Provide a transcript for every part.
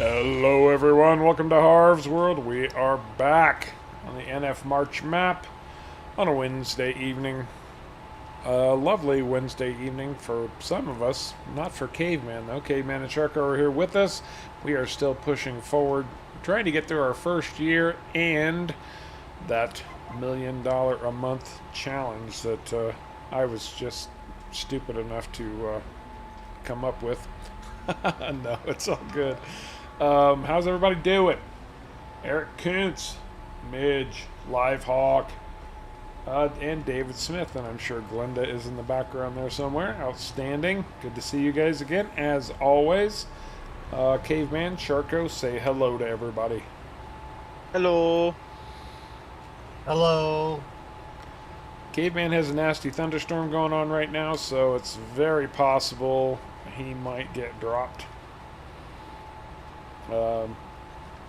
Hello everyone, welcome to Harv's World. We are back on the NF March map on a Wednesday evening. A lovely Wednesday evening for some of us, not for Caveman though. Caveman and Shark are here with us. We are still pushing forward, trying to get through our first year and that $1,000,000 a month challenge that I was just stupid enough to come up with. No, it's all good. How's everybody doing? Eric Kuntz, Midge, Livehawk, and David Smith, and I'm sure Glenda is in the background there somewhere. Outstanding. Good to see you guys again, as always. Caveman, Sharko, say hello to everybody. Hello. Hello. Caveman has a nasty thunderstorm going on right now, so it's very possible he might get dropped.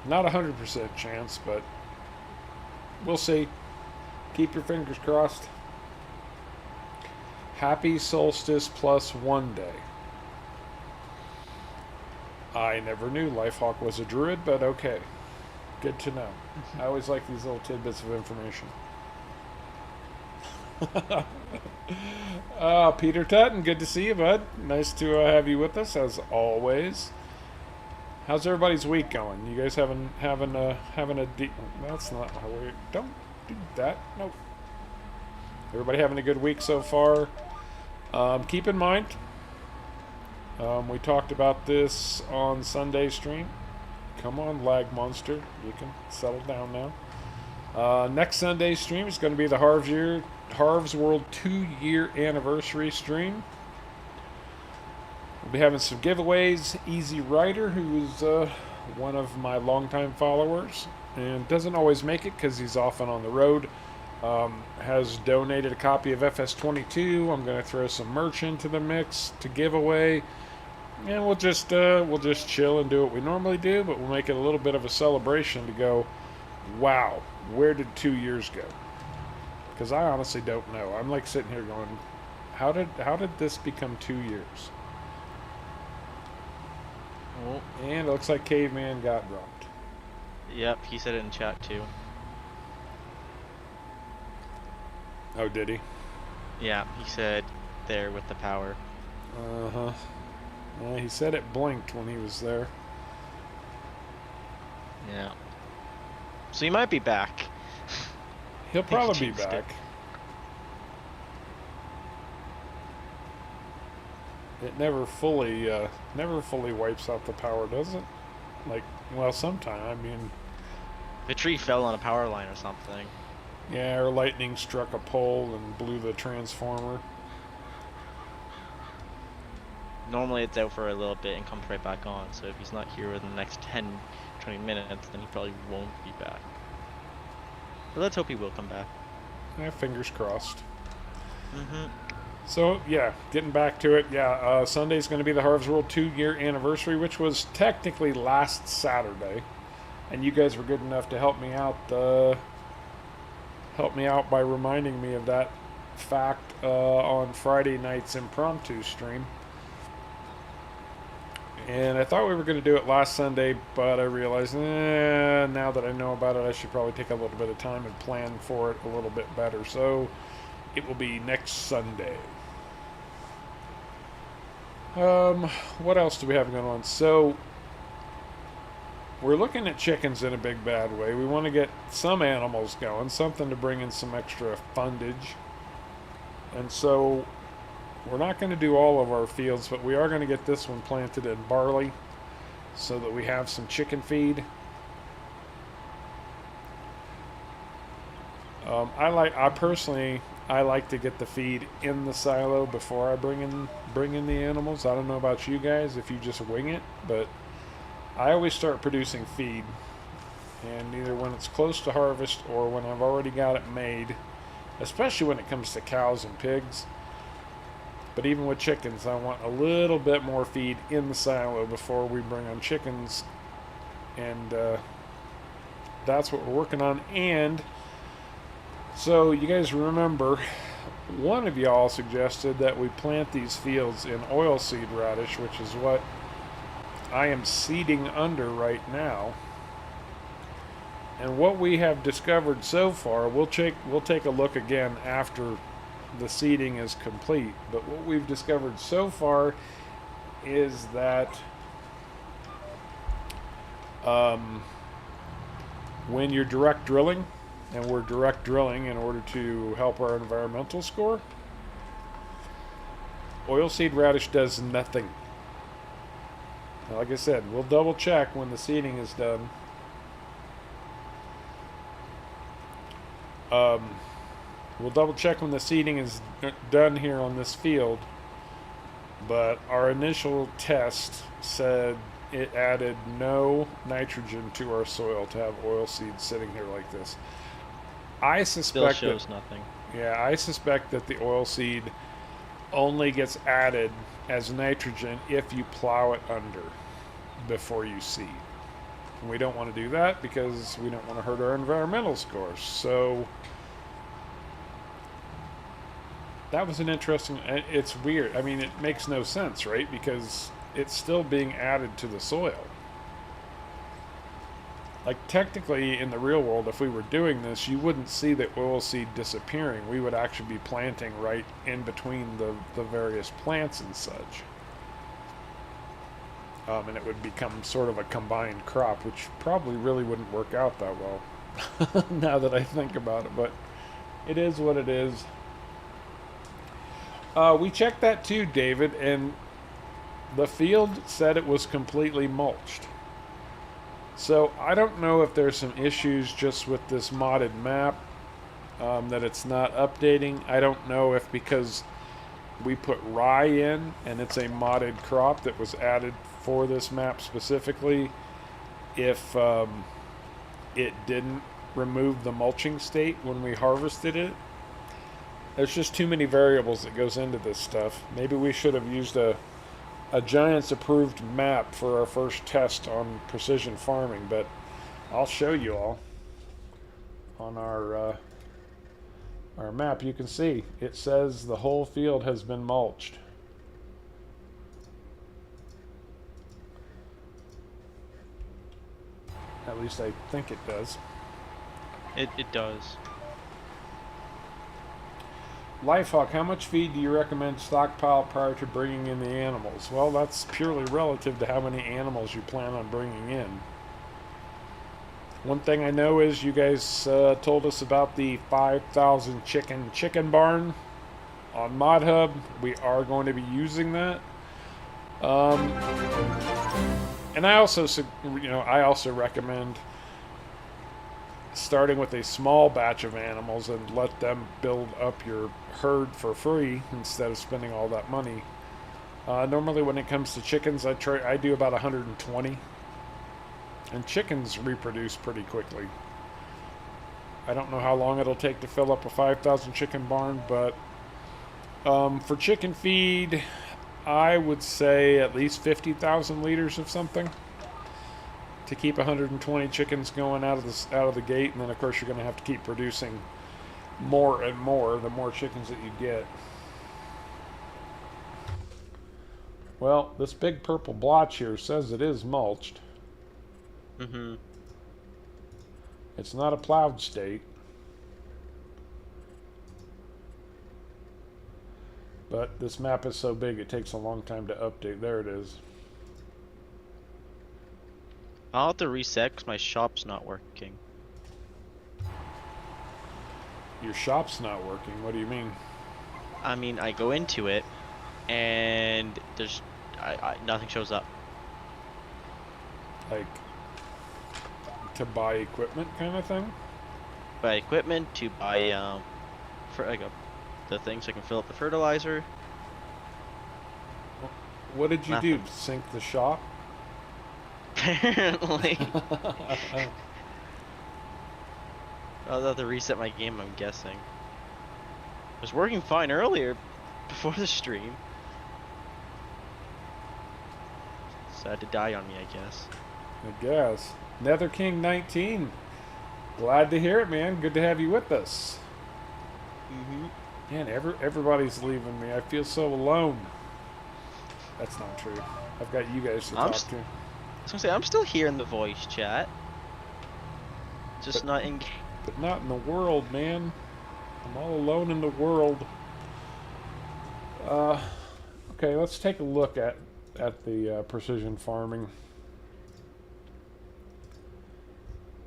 Not 100% chance, but we'll see. Keep your fingers crossed. Happy solstice plus 1 day. I never knew Lifehawk was a druid, but okay. Good to know. I always like these little tidbits of information. Peter Tutton, good to see you, bud. Nice to have you with us as always. How's everybody's week going? You guys having a that's not how we don't do that. Nope. Everybody having a good week so far. Keep in mind, we talked about this on Sunday stream. Come on, lag monster. You can settle down now. Next Sunday stream is going to be the Harv's World 2-year anniversary stream. We'll be having some giveaways. Easy Rider, who's one of my longtime followers and doesn't always make it because he's often on the road, has donated a copy of FS22. I'm going to throw some merch into the mix to give away, and we'll just chill and do what we normally do, but we'll make it a little bit of a celebration to go, wow, where did 2 years go? Because I honestly don't know. I'm like sitting here going, how did this become 2 years? Oh. And it looks like Caveman got dropped. Yep, he said it in chat too. Oh, did he? Yeah, he said there with the power. Uh-huh. He said it blinked when he was there. Yeah. So he might be back. He'll probably be back. It never fully wipes out the power, does it? Like, well, sometime. I mean, The tree fell on a power line or something. yeah, or lightning struck a pole and blew the transformer. Normally it's out for a little bit and comes right back on, so if he's not here within the next 10-20 minutes, then he probably won't be back. But let's hope he will come back. Yeah, fingers crossed. Mm-hmm. So, yeah, getting back to it, yeah, Sunday's going to be the Harv's World 2-year anniversary, which was technically last Saturday. And you guys were good enough to help me out by reminding me of that fact on Friday night's impromptu stream. And I thought we were going to do it last Sunday, but I realized, now that I know about it, I should probably take a little bit of time and plan for it a little bit better. So it will be next Sunday. What else do we have going on? So we're looking at chickens in a big bad way. We want to get some animals going, something to bring in some extra fundage. And so we're not going to do all of our fields, but we are going to get this one planted in barley so that we have some chicken feed. I personally like to get the feed in the silo before I bring in the animals. I don't know about you guys if you just wing it, but I always start producing feed, and either when it's close to harvest or when I've already got it made, especially when it comes to cows and pigs. But even with chickens, I want a little bit more feed in the silo before we bring on chickens, and that's what we're working on. And so you guys remember, one of y'all suggested that we plant these fields in oilseed radish, which is what I am seeding under right now. And what we have discovered so far, we'll take a look again after the seeding is complete. But what we've discovered so far is that when you're direct drilling, and we're direct drilling in order to help our environmental score, oilseed radish does nothing. Like I said, we'll double check when the seeding is done. We'll double check when the seeding is done here on this field, but our initial test said it added no nitrogen to our soil to have oilseed sitting here like this. I suspect Still shows nothing. Yeah, I suspect that the oilseed only gets added as nitrogen if you plow it under before you seed. And we don't want to do that because we don't want to hurt our environmental scores. So that was an interesting, it's weird. I mean, it makes no sense, right? Because it's still being added to the soil. Like, technically, in the real world, if we were doing this, you wouldn't see the oilseed disappearing. We would actually be planting right in between the various plants and such. And it would become sort of a combined crop, which probably really wouldn't work out that well, now that I think about it. But it is what it is. We checked that too, David, and the field said it was completely mulched. So I don't know if there's some issues just with this modded map, that it's not updating. I don't know if because we put rye in and it's a modded crop that was added for this map specifically, if it didn't remove the mulching state when we harvested it. There's just too many variables that goes into this stuff. Maybe we should have used a Giants approved map for our first test on precision farming, but I'll show you all on our map. You can see it says the whole field has been mulched. At least I think it does. It does. Lifehawk, how much feed do you recommend stockpile prior to bringing in the animals? Well, that's purely relative to how many animals you plan on bringing in. One thing I know is you guys told us about the 5,000 chicken barn on ModHub. We are going to be using that. And I also recommend starting with a small batch of animals and let them build up your herd for free instead of spending all that money. Normally when it comes to chickens, I do about 120, and chickens reproduce pretty quickly. I don't know how long it'll take to fill up a 5,000 chicken barn, but for chicken feed, I would say at least 50,000 liters of something to keep 120 chickens going out of the gate, and then of course you're going to have to keep producing more and more the more chickens that you get. Well, this big purple blotch here says it is mulched. Mm-hmm. It's not a plowed state. But this map is so big it takes a long time to update. There it is. I'll have to reset because my shop's not working. Your shop's not working? What do you mean? I mean, I go into it, and there's nothing shows up. Like, to buy equipment kind of thing? Buy equipment to buy for the things I can fill up the fertilizer. What did you do? Sink the shop? Apparently. I'll have to reset my game, I'm guessing. It was working fine earlier, before the stream. So it had to die on me, I guess. I guess. Nether King 19. Glad to hear it, man. Good to have you with us. Mm-hmm. Man, everybody's leaving me. I feel so alone. That's not true. I've got you guys to talk to. was gonna say, I'm still here in the voice chat. Just But, not in. but not in the world, man. I'm all alone in the world. Uh, okay, let's take a look at the precision farming.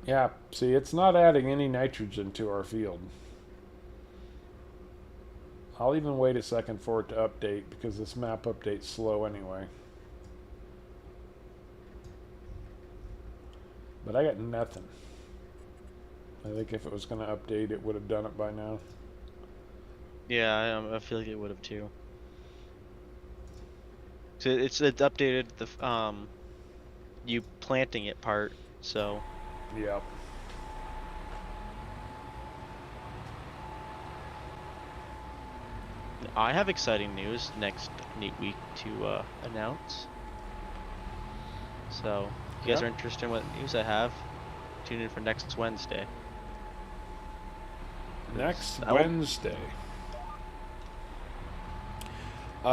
Yeah, see, it's not adding any nitrogen to our field. I'll even wait a second for it to update because this map update's slow anyway. But I got nothing. I think if it was going to update, it would have done it by now. Yeah, I feel like it would have too. So it's updated the you planting it part. So Yep. I have exciting news next week to announce. So if you guys Yep. are interested in what news I have, tune in for next Wednesday. Next That'll- Wednesday.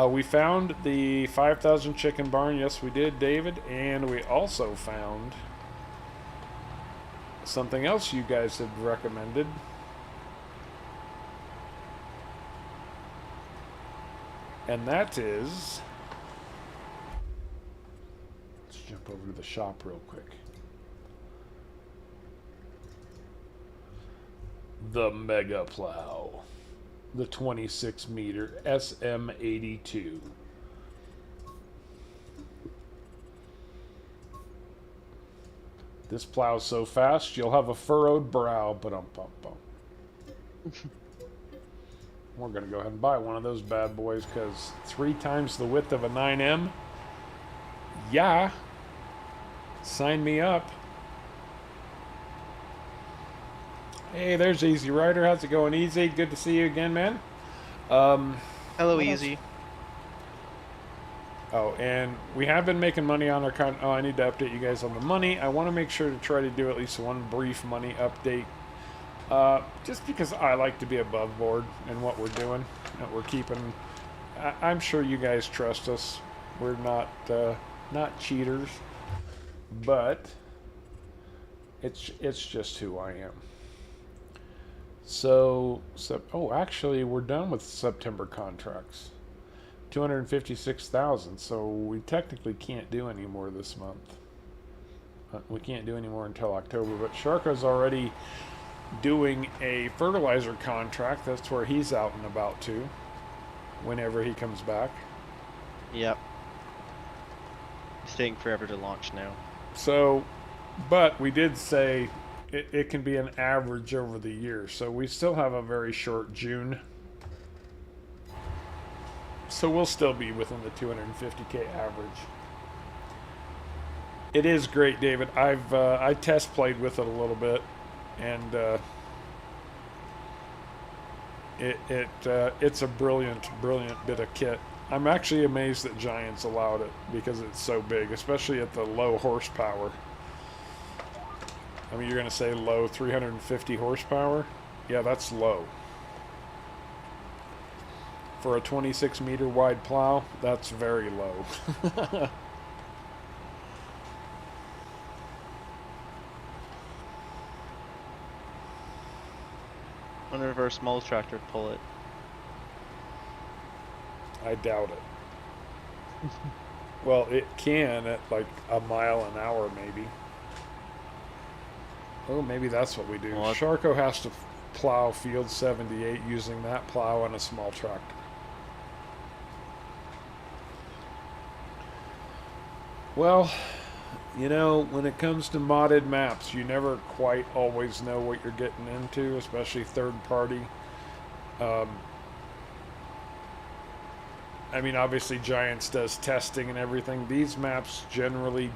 We found the 5,000 chicken barn. Yes, we did, David. And we also found something else you guys had recommended. And that is... Let's jump over to the shop real quick. The Mega Plow. The 26 meter SM82. This plow's so fast you'll have a furrowed brow. We're gonna go ahead and buy one of those bad boys because 3 times the width of a 9M. Yeah. Sign me up. Hey, there's Easy Rider. How's it going, Easy? Good to see you again, man. Hello, Easy. Oh, and we have been making money on our Oh, I need to update you guys on the money. I want to make sure to try to do at least one brief money update. Just because I like to be above board in what we're doing. That we're keeping... I'm sure you guys trust us. We're not cheaters. But it's just who I am. So oh, actually, we're done with September contracts. 256,000. So we technically can't do any more this month. We can't do any more until October. But Sharko's already doing a fertilizer contract. That's where he's out and about too. Whenever he comes back. Yep. It's taking forever to launch now. So, but we did say it can be an average over the year. So we still have a very short June. So we'll still be within the 250K average. It is great, David. I test played with it a little bit, and it's a brilliant bit of kit. I'm actually amazed that Giants allowed it because it's so big, especially at the low horsepower. I mean, you're going to say low 350 horsepower? Yeah, that's low. For a 26 meter wide plow, that's very low. Wonder if our small tractor would pull it. I doubt it. Well, it can at like a mile an hour, maybe. Oh, maybe that's what we do. Well, Sharko has to plow field 78 using that plow and a small tractor. Well, you know, when it comes to modded maps, you never quite always know what you're getting into, especially third party. I mean, obviously Giants does testing and everything. These maps generally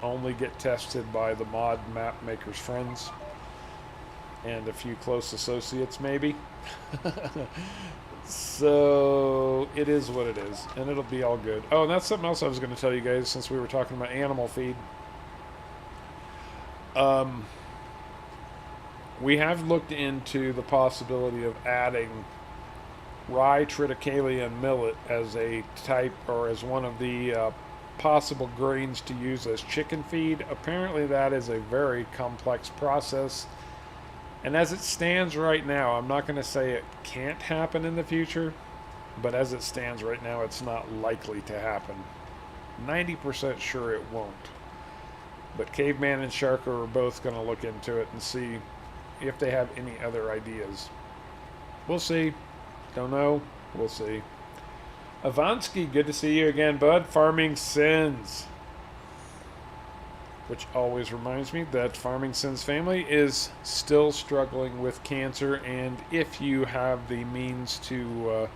only get tested by the mod map makers' friends and a few close associates, maybe. So it is what it is, and it'll be all good. Oh, and that's something else I was going to tell you guys since we were talking about animal feed. We have looked into the possibility of adding rye, triticale, and millet as a type or as one of the possible grains to use as chicken feed. Apparently, that is a very complex process. And as it stands right now, I'm not going to say it can't happen in the future, but as it stands right now, it's not likely to happen. 90% sure it won't. But Caveman and Sharker are both going to look into it and see if they have any other ideas. We'll see. Don't know. We'll see. Avansky, good to see you again, bud. Farming Sins. Which always reminds me that Farming Sins family is still struggling with cancer, and if you have the means to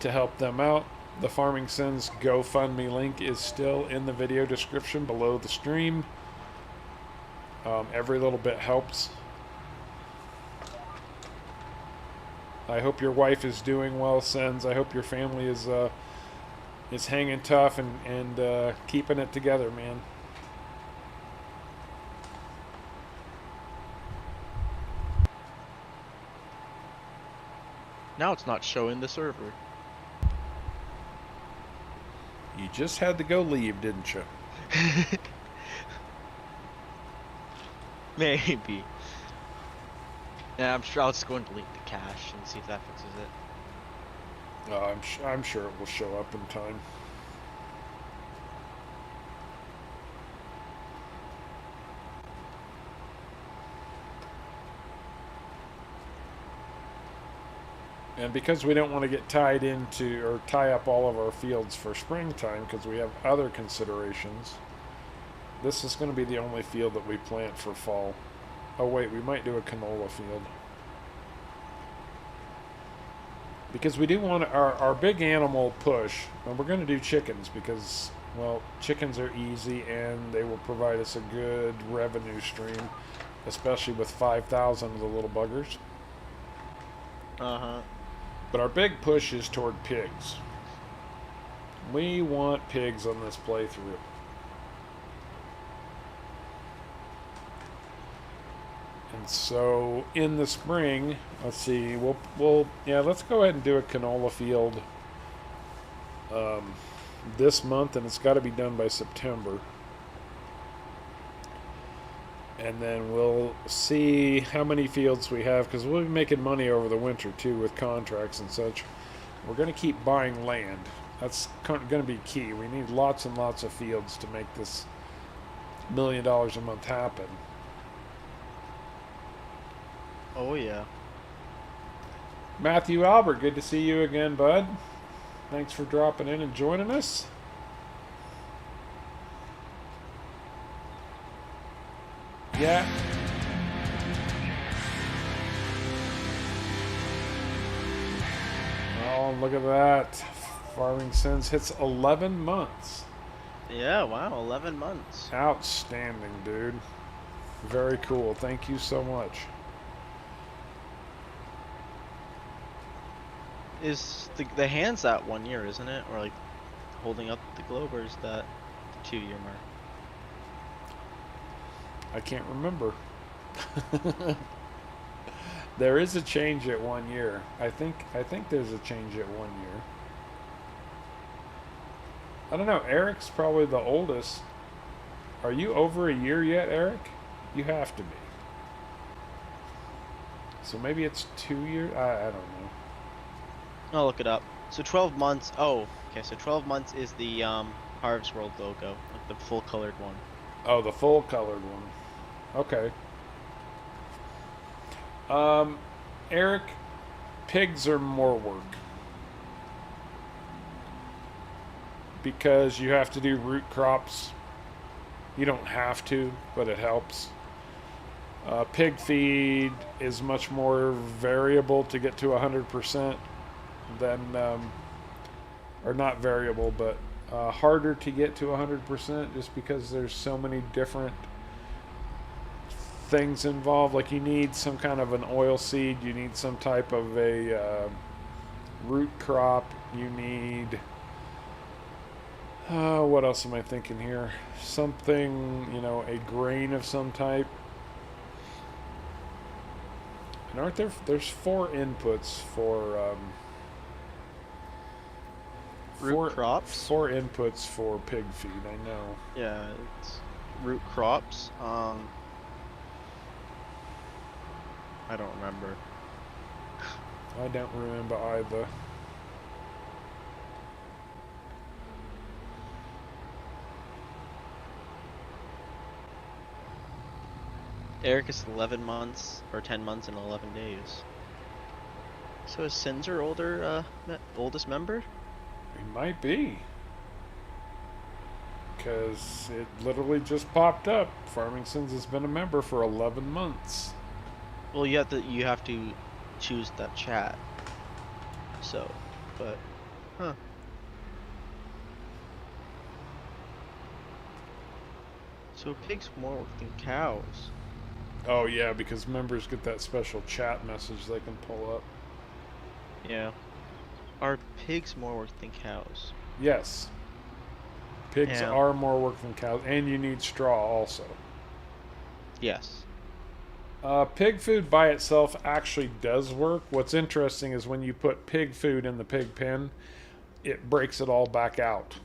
help them out, the Farming Sins GoFundMe link is still in the video description below the stream. Every little bit helps. I hope your wife is doing well, Sins. I hope your family is hanging tough and keeping it together, man. Now it's not showing the server. You just had to go leave, didn't you? Maybe. Yeah, I'm sure I'll just go and delete the cache and see if that fixes it. I'm sure it will show up in time. And because we don't want to get tied into or tie up all of our fields for springtime because we have other considerations, this is going to be the only field that we plant for fall. Oh wait, we might do a canola field. Because we do want our big animal push, and we're going to do chickens because, well, chickens are easy and they will provide us a good revenue stream, especially with 5,000 of the little buggers. Uh-huh. But our big push is toward pigs. We want pigs on this playthrough. And so in the spring, let's see, let's go ahead and do a canola field this month, and it's got to be done by September. And then we'll see how many fields we have, because we'll be making money over the winter too with contracts and such. We're going to keep buying land. That's going to be key. We need lots and lots of fields to make this $1 million a month happen. Oh yeah. Matthew Albert, good to see you again, bud. Thanks for dropping in and joining us. Yeah. Oh, look at that. Farming Sins hits 11 months. Yeah, wow, 11 months. Outstanding, dude. Very cool. Thank you so much. Is the hand's that 1 year, isn't it? Or like holding up the globe, or is that the 2-year mark? I can't remember. There is a change at 1 year. I think there's a change at 1 year. I don't know. Eric's probably the oldest. Are you over a year yet, Eric? You have to be. So maybe it's 2 years. I don't know. I'll look it up. So 12 months. Oh, okay. So 12 months is the Harvest World logo, like the full colored one. Oh, the full colored one. Okay. Eric, pigs are more work. Because you have to do root crops. You don't have to, but it helps. Pig feed is much more variable to get to 100% than, or not variable, but harder to get to 100% just because there's so many different things involved. Like you need some kind of an oil seed, you need some type of a root crop, you need what else am I thinking here? Something, a grain of some type. And there's 4 inputs root crops. 4 inputs for pig feed, I know. Yeah, it's root crops. I don't remember. I don't remember either. Eric is 11 months or 10 months and 11 days. So is Sinzer oldest member? He might be. Because it literally just popped up. Farming Sins has been a member for 11 months. Well, you have to choose that chat. So, but, huh. So pigs more work than cows. Oh yeah, because members get that special chat message they can pull up. Yeah. Are pigs more work than cows? Yes. Pigs Yeah. are more work than cows, and you need straw also. Yes. Pig food by itself actually does work. What's interesting is when you put pig food in the pig pen, it breaks it all back out.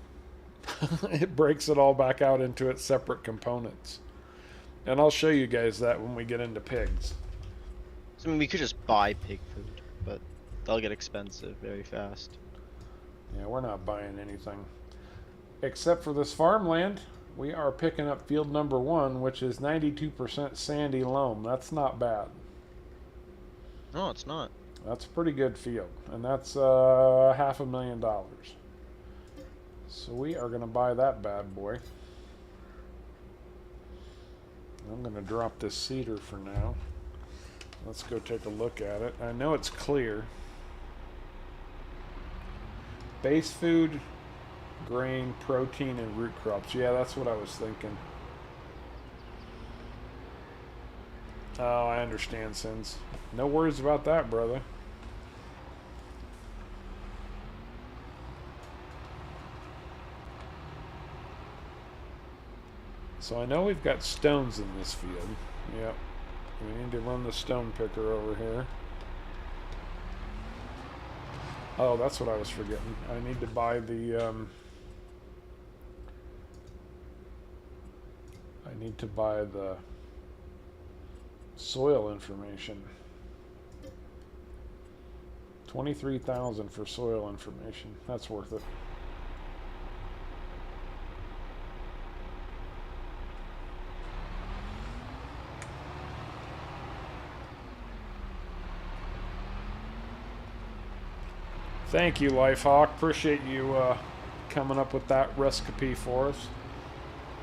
It breaks it all back out into its separate components. And I'll show you guys that when we get into pigs. So, I mean, we could just buy pig food, but they'll get expensive very fast. Yeah, we're not buying anything. Except for this farmland, we are picking up field number 1, which is 92% sandy loam. That's not bad. No, it's not. That's a pretty good field. And that's $500,000. So we are going to buy that bad boy. I'm going to drop this cedar for now. Let's go take a look at it. I know it's clear. Base food, grain, protein, and root crops. Yeah, that's what I was thinking. Oh, I understand, Sins. No worries about that, brother. So I know we've got stones in this field. Yep. We need to run the stone picker over here. Oh, that's what I was forgetting. I need to buy the, I need to buy the soil information. 23,000 for soil information. That's worth it. Thank you, Lifehawk. Appreciate you coming up with that recipe for us.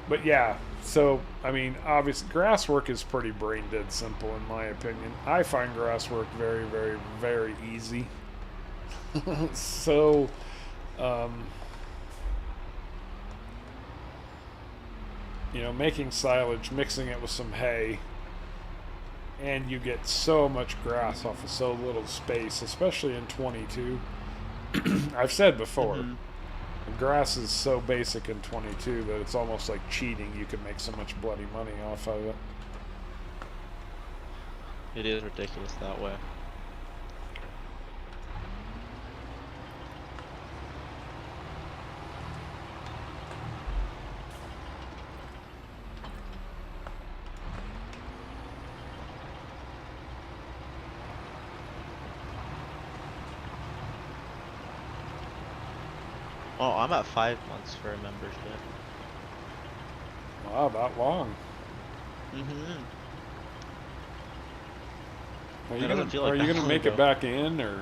But yeah, so, I mean, obviously, grass work is pretty brain dead simple in my opinion. I find grass work very, very, very easy. So, you know, making silage, mixing it with some hay, and you get so much grass off of so little space, especially in 22. I've said before, the grass is so basic in 22 that it's almost like cheating. You can make so much bloody money off of it. It is ridiculous that way. Oh, I'm at 5 months for a membership. Wow, that long. Mm-hmm. Are you gonna make it back in, or?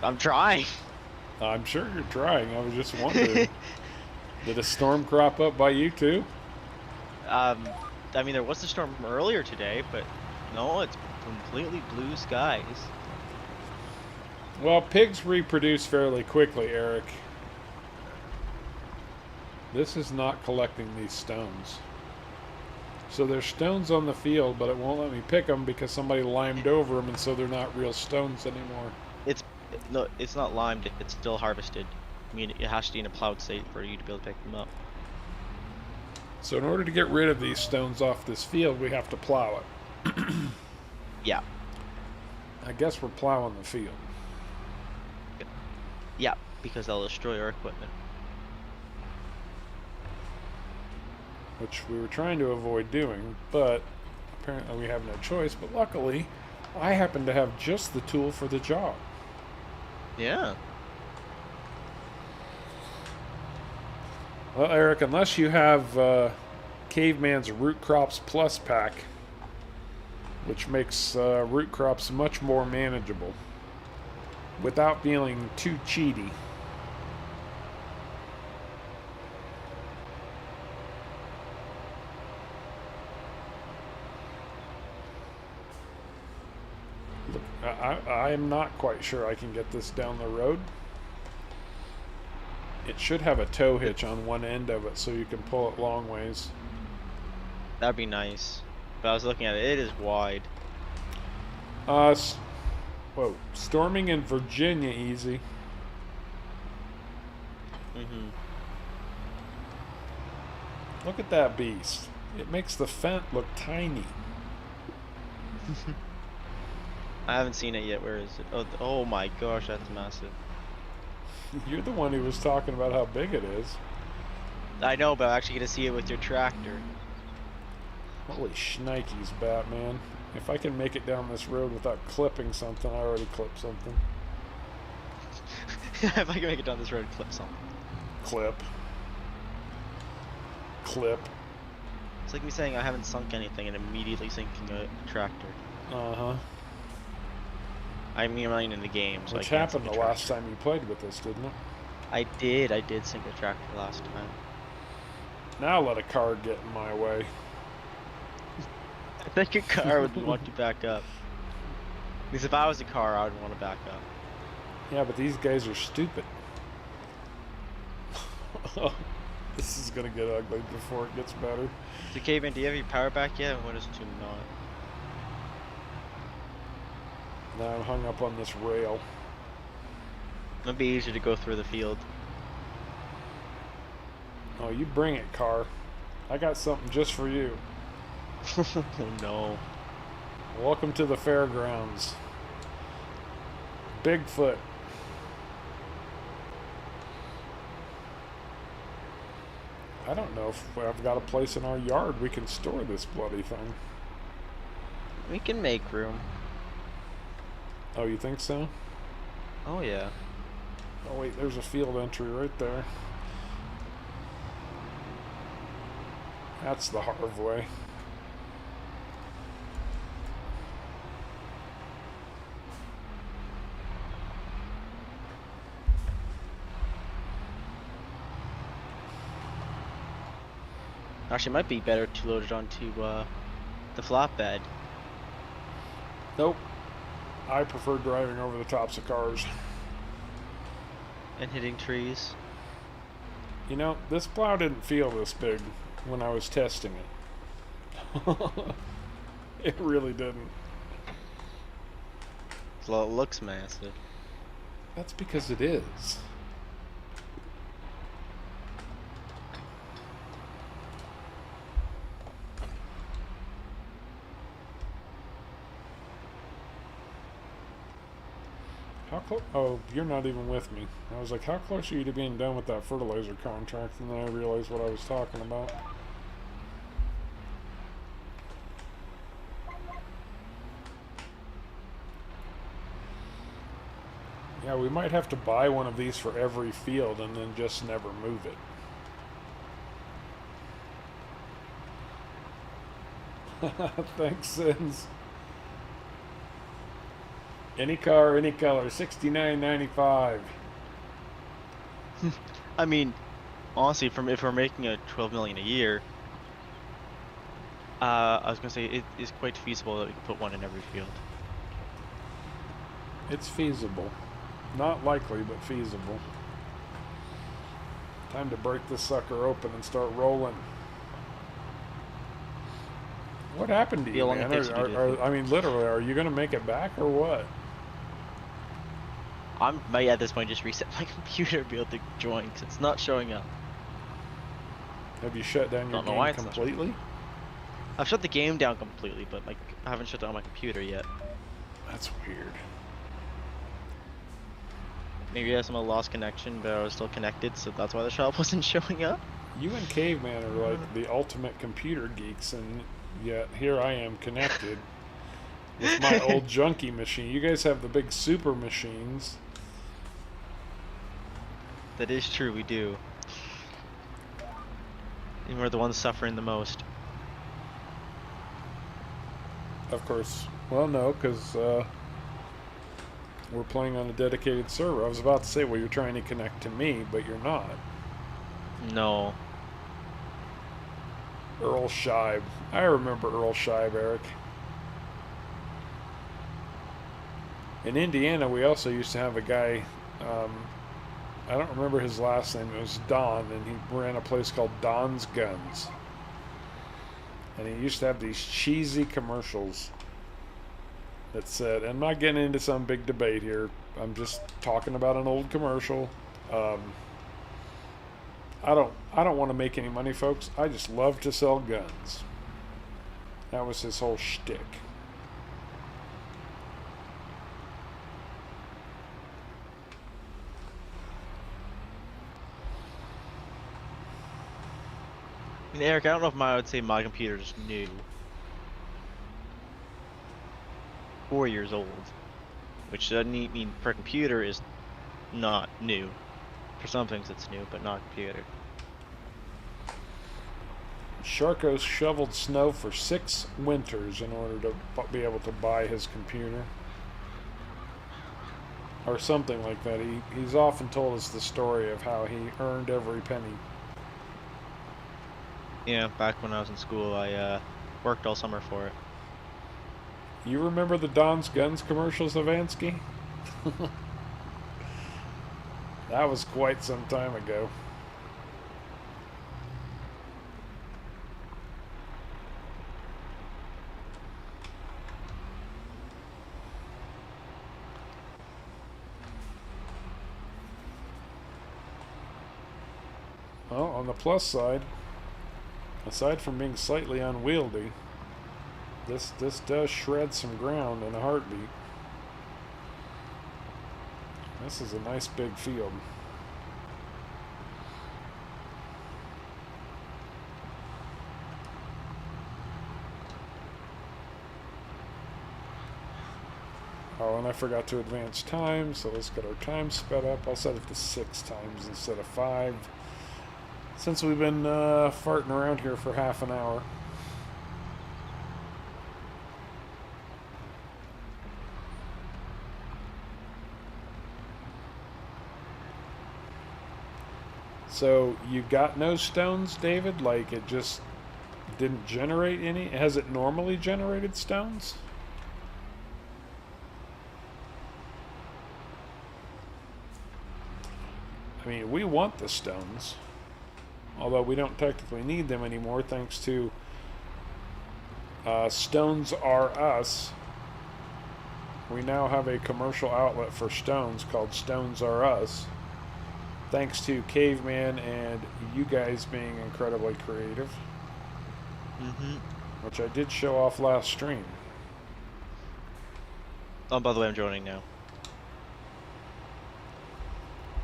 I'm trying. I'm sure you're trying. I was just wondering. Did a storm crop up by you too? I mean, there was a storm earlier today, but no, it's completely blue skies. Well, pigs reproduce fairly quickly, Eric. This is not collecting these stones. So there's stones on the field, but it won't let me pick them because somebody limed over them, and so they're not real stones anymore. No, it's not limed. It's still harvested. I mean, it has to be in a plowed state for you to be able to pick them up. So in order to get rid of these stones off this field, we have to plow it. Yeah. I guess we're plowing the field. Yeah, because they'll destroy our equipment. Which we were trying to avoid doing, but apparently we have no choice. But luckily, I happen to have just the tool for the job. Yeah. Well, Eric, unless you have Caveman's Root Crops Plus pack, which makes root crops much more manageable without feeling too cheaty. Look, I'm not quite sure I can get this down the road. It should have a tow hitch on one end of it so you can pull it long ways. That'd be nice. But I was looking at it, it is wide. Whoa, storming in Virginia easy. Mm-hmm. Look at that beast. It makes the Fent look tiny. I haven't seen it yet. Where is it? Oh, oh my gosh, that's massive. You're the one who was talking about how big it is. I know, but I'm actually gonna see it with your tractor. Holy shnikes, Batman. If I can make it down this road without clipping something, I already clipped something. If I can make it down this road, clip something. Clip. Clip. It's like me saying I haven't sunk anything and immediately sinking a tractor. Uh-huh. I mean, I'm in the game, so Which I can't happened sink the a last tractor. time you played with us, didn't it? I did sink a tractor last time. Now let a car get in my way. I think a car would want to back up. Because if I was a car, I would want to back up. Yeah, but these guys are stupid. This is gonna get ugly before it gets better. So, Caveman, do you have your power back yet? And what is to not? Now I'm hung up on this rail. It'll be easier to go through the field. Oh, you bring it, car. I got something just for you. Oh no. Welcome to the fairgrounds. Bigfoot. I don't know if I've got a place in our yard we can store this bloody thing. We can make room. Oh, you think so? Oh yeah. Oh wait, there's a field entry right there. That's the Harv way. Actually, it might be better to load it onto the flatbed. Nope. I prefer driving over the tops of cars. And hitting trees. You know, this plow didn't feel this big when I was testing it. It really didn't. Well, it looks massive. That's because it is. How close? Oh, you're not even with me. I was like, how close are you to being done with that fertilizer contract? And then I realized what I was talking about. Yeah, we might have to buy one of these for every field and then just never move it. Thanks, Sins. Any car, any color, $69.95. I mean, honestly, if we're making a 12 million a year, I was gonna say it is quite feasible that we could put one in every field. It's feasible. Not likely, but feasible. Time to break this sucker open and start rolling. What happened to See you, how long it man? takes you to do it. I mean, literally, are you going to make it back or what? I might at this point just reset my computer to be able to join because it's not showing up. Have you shut down your Don't know why game it's not. completely? I've shut the game down completely, but like I haven't shut down my computer yet. That's weird. Maybe I had some lost connection, but I was still connected, so that's why the shop wasn't showing up. You and Caveman are like the ultimate computer geeks, and yet here I am connected with my old junky machine. You guys have the big super machines. That is true, we do. And we're the ones suffering the most. Of course. Well, no, because we're playing on a dedicated server. I was about to say, well, you're trying to connect to me, but you're not. No. Earl Scheib. I remember Earl Scheib, Eric. In Indiana, we also used to have a guy, I don't remember his last name, it was Don, and he ran a place called Don's Guns. And he used to have these cheesy commercials that said, I'm not getting into some big debate here, I'm just talking about an old commercial. I don't want to make any money, folks. I just love to sell guns. That was his whole shtick. I mean, Eric, I don't know if I would say my computer is new. 4 years old. Which doesn't mean per computer is not new. For some things it's new, but not computer. Sharko shoveled snow for 6 winters in order to be able to buy his computer. Or something like that. He's often told us the story of how he earned every penny. Yeah, back when I was in school, I worked all summer for it. You remember the Don's Guns commercials, Avansky? That was quite some time ago. Well, on the plus side, aside from being slightly unwieldy, this does shred some ground in a heartbeat. This is a nice big field. Oh, and I forgot to advance time, so let's get our time sped up. I'll set it to 6 times instead of 5. Since we've been farting around here for half an hour. So you got no stones, David? Like it just didn't generate any? Has it normally generated stones? I mean, we want the stones. Although we don't technically need them anymore thanks to Stones Are Us. We now have a commercial outlet for stones called Stones Are Us. Thanks to Caveman and you guys being incredibly creative. Which I did show off last stream. Oh, by the way, I'm joining now.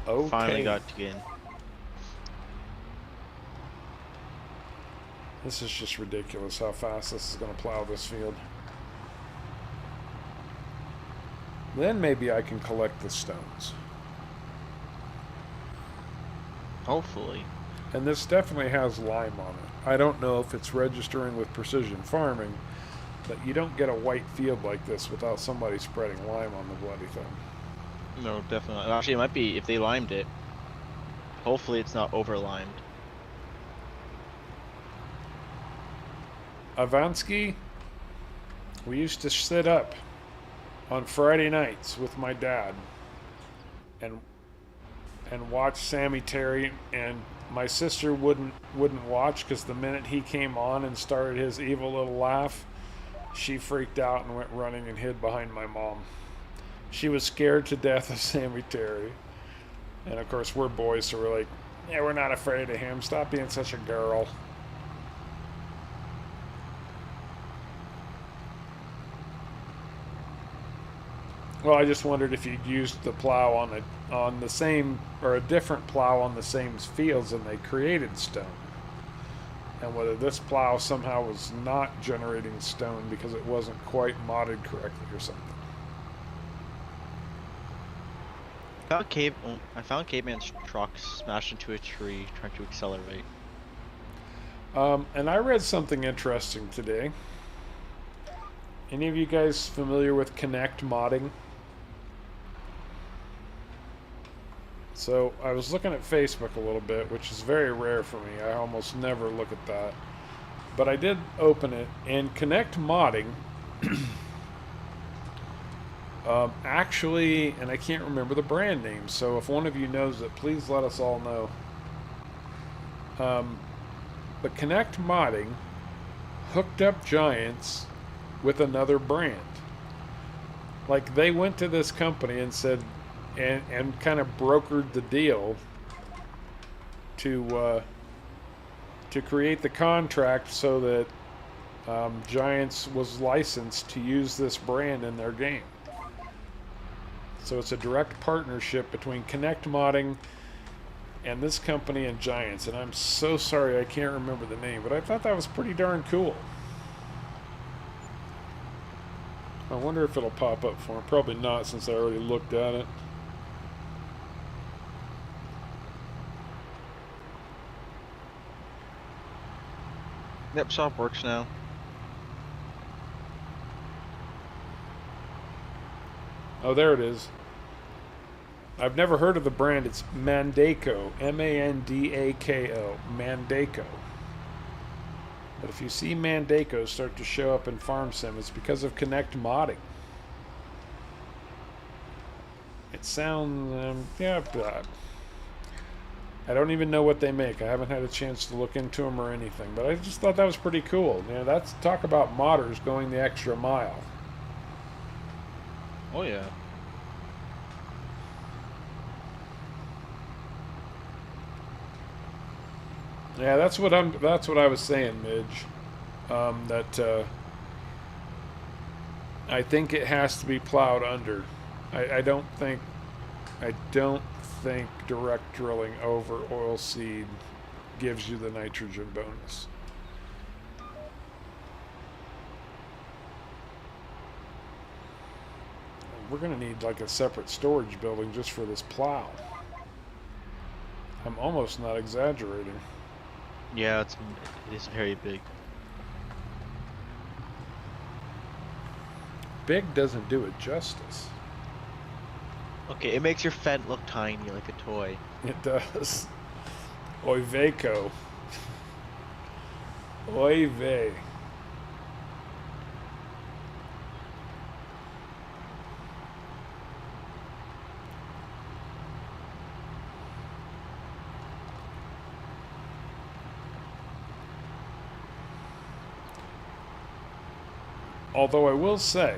Okay. Finally got to get in. This is just ridiculous how fast this is going to plow this field. Then maybe I can collect the stones. Hopefully. And this definitely has lime on it. I don't know if it's registering with precision farming, but you don't get a white field like this without somebody spreading lime on the bloody thing. No, definitely. Actually, it might be if they limed it. Hopefully it's not over-limed. Avansky, we used to sit up on Friday nights with my dad and watch Sammy Terry, and my sister wouldn't watch because the minute he came on and started his evil little laugh, she freaked out and went running and hid behind my mom. She was scared to death of Sammy Terry. And of course we're boys, so we're like, yeah, we're not afraid of him. Stop being such a girl. Well, I just wondered if you'd used the plow on the same or a different plow on the same fields and they created stone, and whether this plow somehow was not generating stone because it wasn't quite modded correctly or something. I found Caveman's truck smashed into a tree trying to accelerate. And I read something interesting today. Any of you guys familiar with Connect modding? So I was looking at Facebook a little bit, which is very rare for me. I almost never look at that. But I did open it, and Connect modding actually, and I can't remember the brand name, so if one of you knows it, please let us all know. But Connect modding hooked up Giants with another brand. Like, they went to this company and said, and kind of brokered the deal to create the contract so that Giants was licensed to use this brand in their game. So it's a direct partnership between Connect modding and this company and Giants, and I'm so sorry I can't remember the name, but I thought that was pretty darn cool. I wonder if it'll pop up for him. Probably not, since I already looked at it. Yep, shop works now. Oh, there it is. I've never heard of the brand. It's Mandako. Mandako. Mandako. But if you see Mandako start to show up in Farm Sim, it's because of Connect modding. It sounds, yeah, I don't even know what they make. I haven't had a chance to look into them or anything, but I just thought that was pretty cool. You know, that's talk about modders going the extra mile. Oh yeah. Yeah, that's what I was saying, Midge. That I think it has to be plowed under. I don't think direct drilling over oilseed gives you the nitrogen bonus. We're gonna need like a separate storage building just for this plow. I'm almost not exaggerating. Yeah, it is very big. Big doesn't do it justice. Okay, it makes your Fent look tiny, like a toy. It does. Oy veyko. Oy vey. Although I will say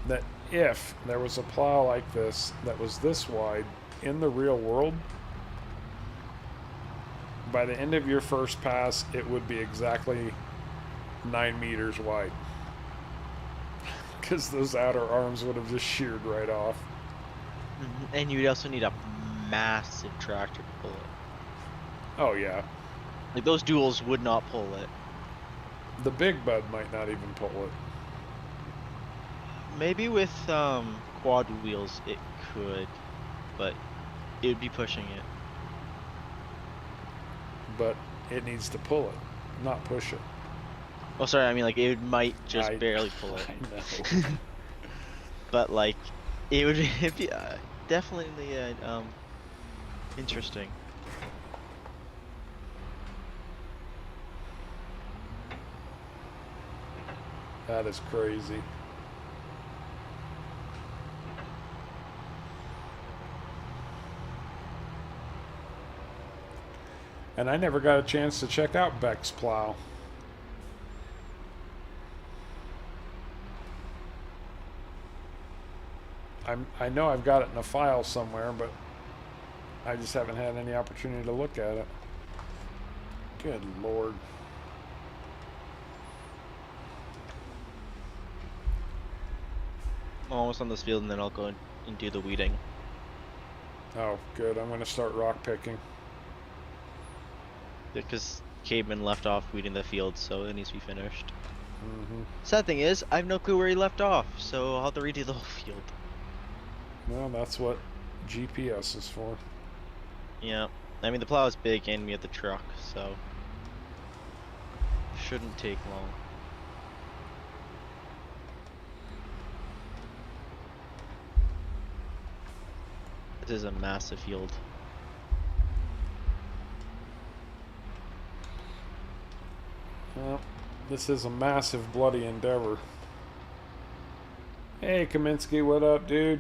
that if there was a plow like this that was this wide in the real world, by the end of your first pass, it would be exactly 9 meters wide. Because those outer arms would have just sheared right off. And you'd also need a massive tractor to pull it. Oh, yeah. Like, those duals would not pull it. The big bud might not even pull it. Maybe with quad wheels it could, but it would be pushing it. But it needs to pull it, not push it. Oh, sorry, I mean, like, it might just barely pull it. I know. But, like, it'd be definitely interesting. That is crazy. And I never got a chance to check out Beck's plow. I know I've got it in a file somewhere, but I just haven't had any opportunity to look at it. Good Lord. I'm almost on this field, and then I'll go and do the weeding. Oh, good. I'm going to start rock picking. Because Caveman left off weeding the field, so it needs to be finished. Mm-hmm. Sad thing is, I have no clue where he left off, so I'll have to redo the whole field. Well, that's what GPS is for. Yeah, I mean the plow is big and we have the truck, so shouldn't take long. This is a massive field. Well, this is a massive bloody endeavor. Hey, Kaminsky, what up, dude?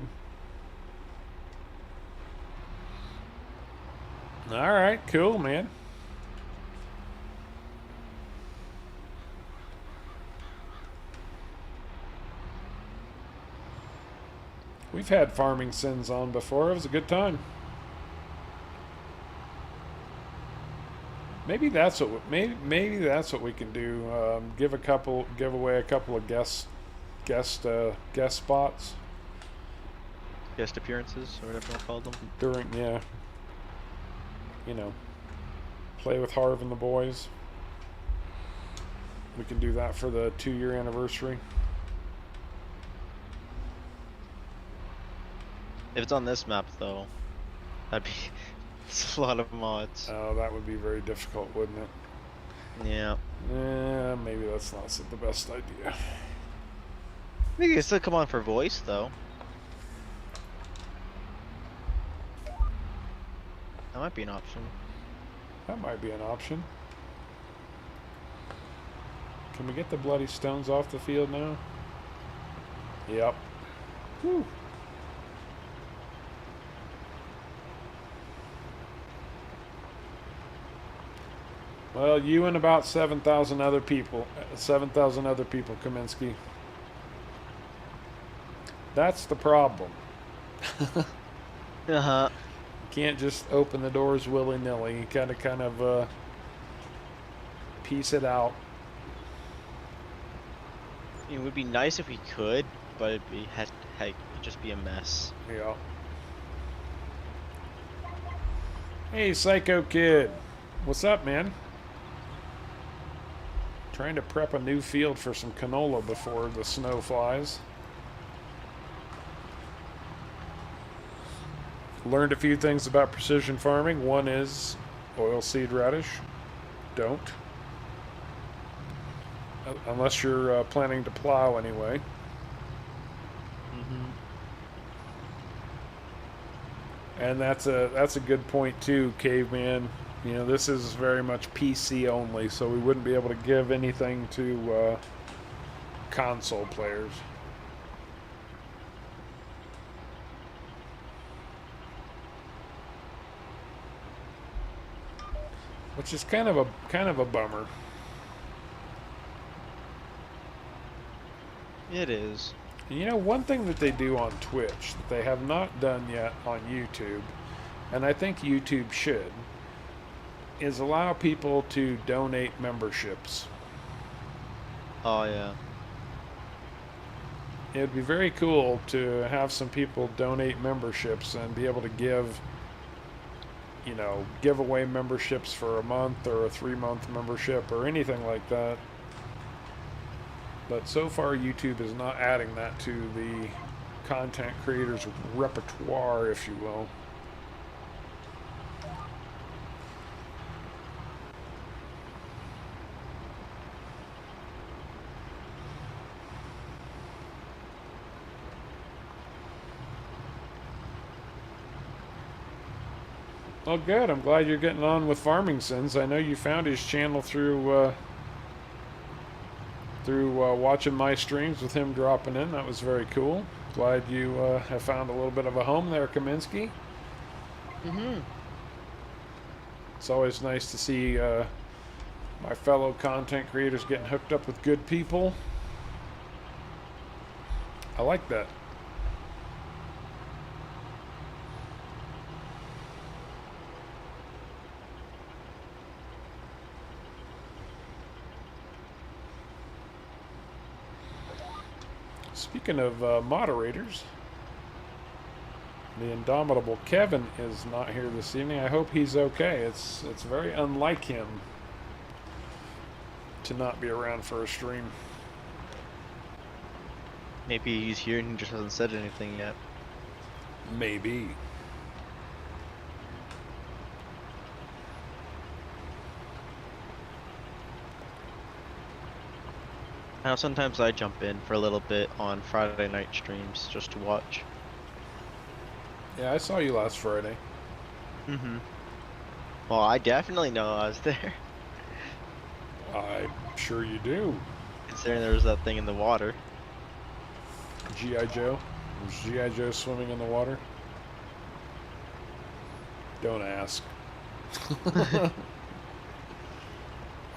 Alright, cool, man. We've had Farming Sins on before. It was a good time. Maybe that's what maybe that's what we can do. Give away a couple of guest spots Guest appearances, or whatever you call them. during, yeah. You know, play with Harv and the boys. We can do that for the 2-year anniversary. If it's on this map, though, that'd be it's a lot of mods. Oh, that would be very difficult, wouldn't it? Yeah. Maybe that's not the best idea. We can still come on for voice, though. That might be an option. That might be an option. Can we get the bloody stones off the field now? Yep. Whew. Well, you and about 7,000 other people. 7,000 other people, Kaminsky. That's the problem. Uh-huh. You can't just open the doors willy-nilly. You gotta kind of piece it out. It would be nice if we could, but it'd just be a mess. Yeah. Hey, Psycho Kid. What's up, man? Trying to prep a new field for some canola before the snow flies. Learned a few things about precision farming. One is oilseed radish. Don't. Unless you're planning to plow anyway. Mm-hmm. And that's a good point too, Caveman. You know, this is very much PC only, so we wouldn't be able to give anything to console players. Which is kind of a bummer. It is. You know, one thing that they do on Twitch that they have not done yet on YouTube, and I think YouTube should, is allow people to donate memberships. Oh, yeah. It would be very cool to have some people donate memberships and be able to give, you know, give away memberships for a month or a 3-month membership or anything like that. But so far, YouTube is not adding that to the content creators' repertoire, if you will. Well, good. I'm glad you're getting on with Farming Sins. I know you found his channel through watching my streams with him dropping in. That was very cool. Glad you have found a little bit of a home there, Kaminsky. Mm-hmm. It's always nice to see my fellow content creators getting hooked up with good people. I like that. Speaking of moderators, the indomitable Kevin is not here this evening. I hope he's okay. It's very unlike him to not be around for a stream. Maybe he's here and he just hasn't said anything yet. Maybe. I know sometimes I jump in for a little bit on Friday night streams just to watch. Yeah, I saw you last Friday. Mm-hmm. Well, I definitely know I was there. I'm sure you do. Considering there was that thing in the water. G.I. Joe? Was G.I. Joe swimming in the water? Don't ask. We're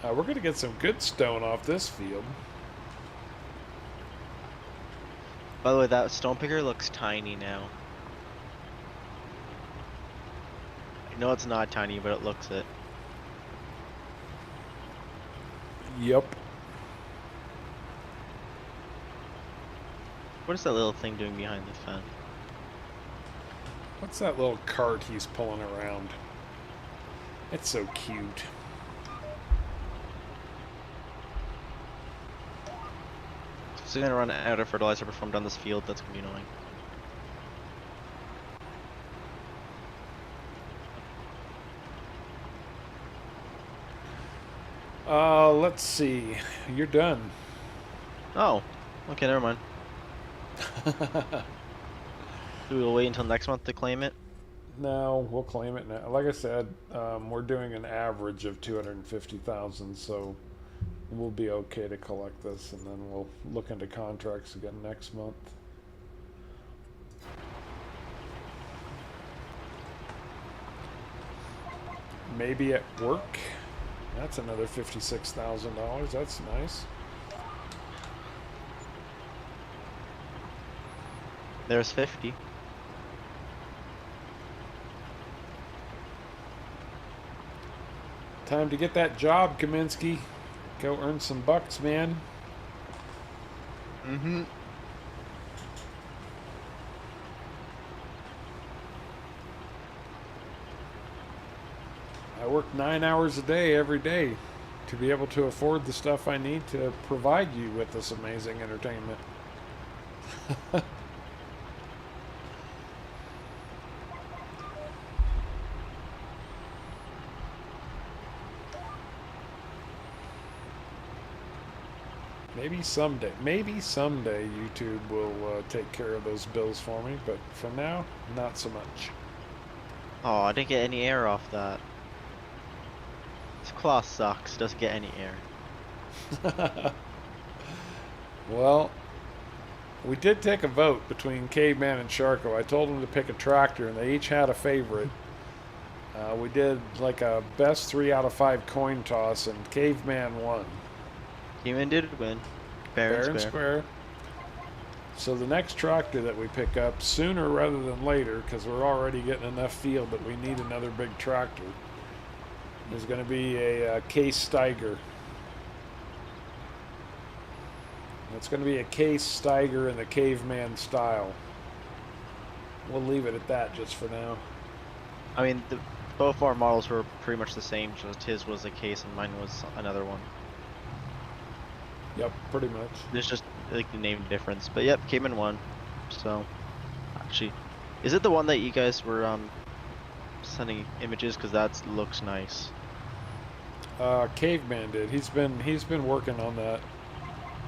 going to get some good stone off this field. By the way, that stone picker looks tiny now. I know it's not tiny, but it looks it. Yep. What is that little thing doing behind the fence? What's that little cart he's pulling around? It's so cute. So gonna run out of fertilizer before I'm done this field. That's gonna be annoying. Let's see. You're done. Oh, okay, never mind. We'll wait until next month to claim it. No, we'll claim it now. Like I said, we're doing an average of 250,000, so we'll be okay to collect this, and then we'll look into contracts again next month. Maybe at work. That's another $56,000. That's nice. There's 50. Time to get that job, Kaminsky. Go earn some bucks, man. Mm-hmm. I work 9 hours a day every day to be able to afford the stuff I need to provide you with this amazing entertainment. Maybe someday YouTube will take care of those bills for me, but for now, not so much. Oh, I didn't get any air off that. This claw sucks. Doesn't get any air. Well, we did take a vote between Caveman and Sharko. I told them to pick a tractor, and they each had a favorite. We did like a best 3 out of 5 coin toss, and Caveman won. Human did win. Fair and square. So the next tractor that we pick up, sooner rather than later, because we're already getting enough field that we need another big tractor, is going to be a Case Steiger. It's going to be a Case Steiger in the Caveman style. We'll leave it at that just for now. I mean, both our models were pretty much the same, just his was a Case and mine was another one. Yep, pretty much. There's just like the name difference, but yep, came in one. So, actually, is it the one that you guys were sending images? Because that looks nice. Caveman did. He's been working on that.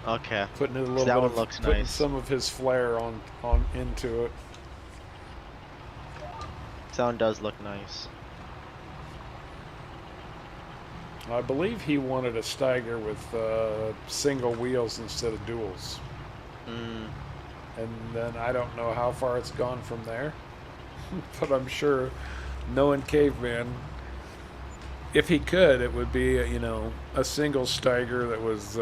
Okay. Putting it a little that bit one of, looks putting nice. some of his flair on into it. That one does look nice. I believe he wanted a Steiger with single wheels instead of duals. And then I don't know how far it's gone from there. But I'm sure, knowing Caveman, if he could, it would be, a single Steiger that was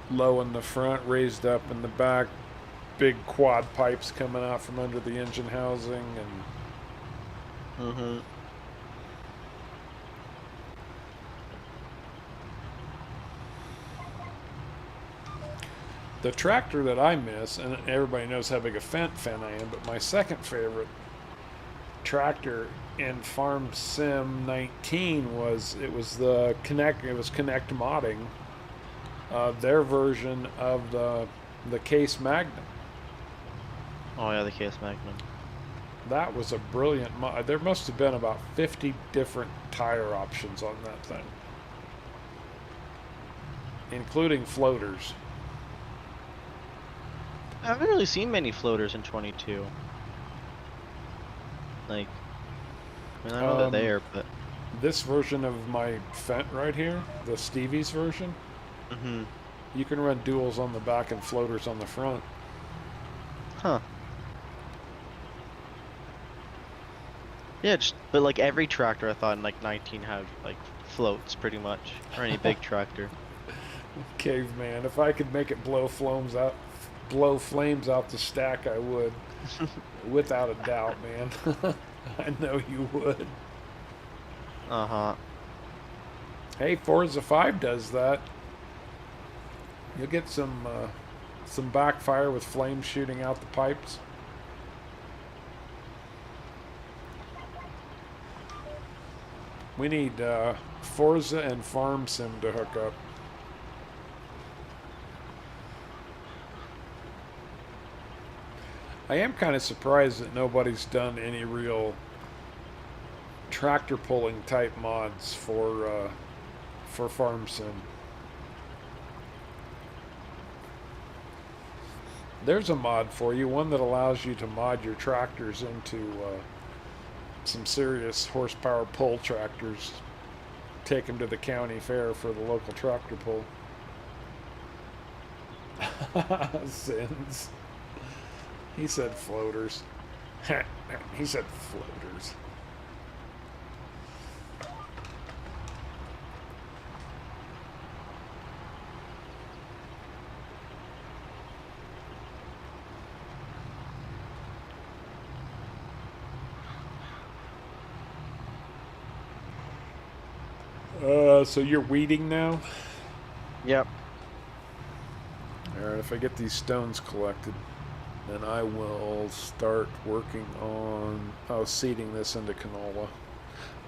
low in the front, raised up in the back, big quad pipes coming out from under the engine housing, and The tractor that I miss, and everybody knows how big a fan I am, but my second favorite tractor in Farm Sim 19 was Connect Modding, their version of the Case Magnum. Oh yeah, the KS Magnum. That was a brilliant mod. There must have been about 50 different tire options on that thing, including floaters. I haven't really seen many floaters in 22. Like, I mean, I know they're there, but. This version of my Fent right here, the Stevie's version, you can run duals on the back and floaters on the front. Huh. Yeah, but like every tractor I thought in like 19 had like floats pretty much, or any big tractor. Caveman, if I could make it blow flames out the stack, I would, without a doubt, man. I know you would. Uh-huh. Hey, Forza 5 does that. You'll get some backfire with flames shooting out the pipes. We need Forza and Farm Sim to hook up. I am kind of surprised that nobody's done any real tractor pulling type mods for Farm Sim. There's a mod for you, one that allows you to mod your tractors into some serious horsepower pull tractors. Take them to the county fair for the local tractor pull. Sins. He said floaters. He said floaters. So you're weeding now? Yep. Alright, if I get these stones collected, then I will start working on seeding this into canola.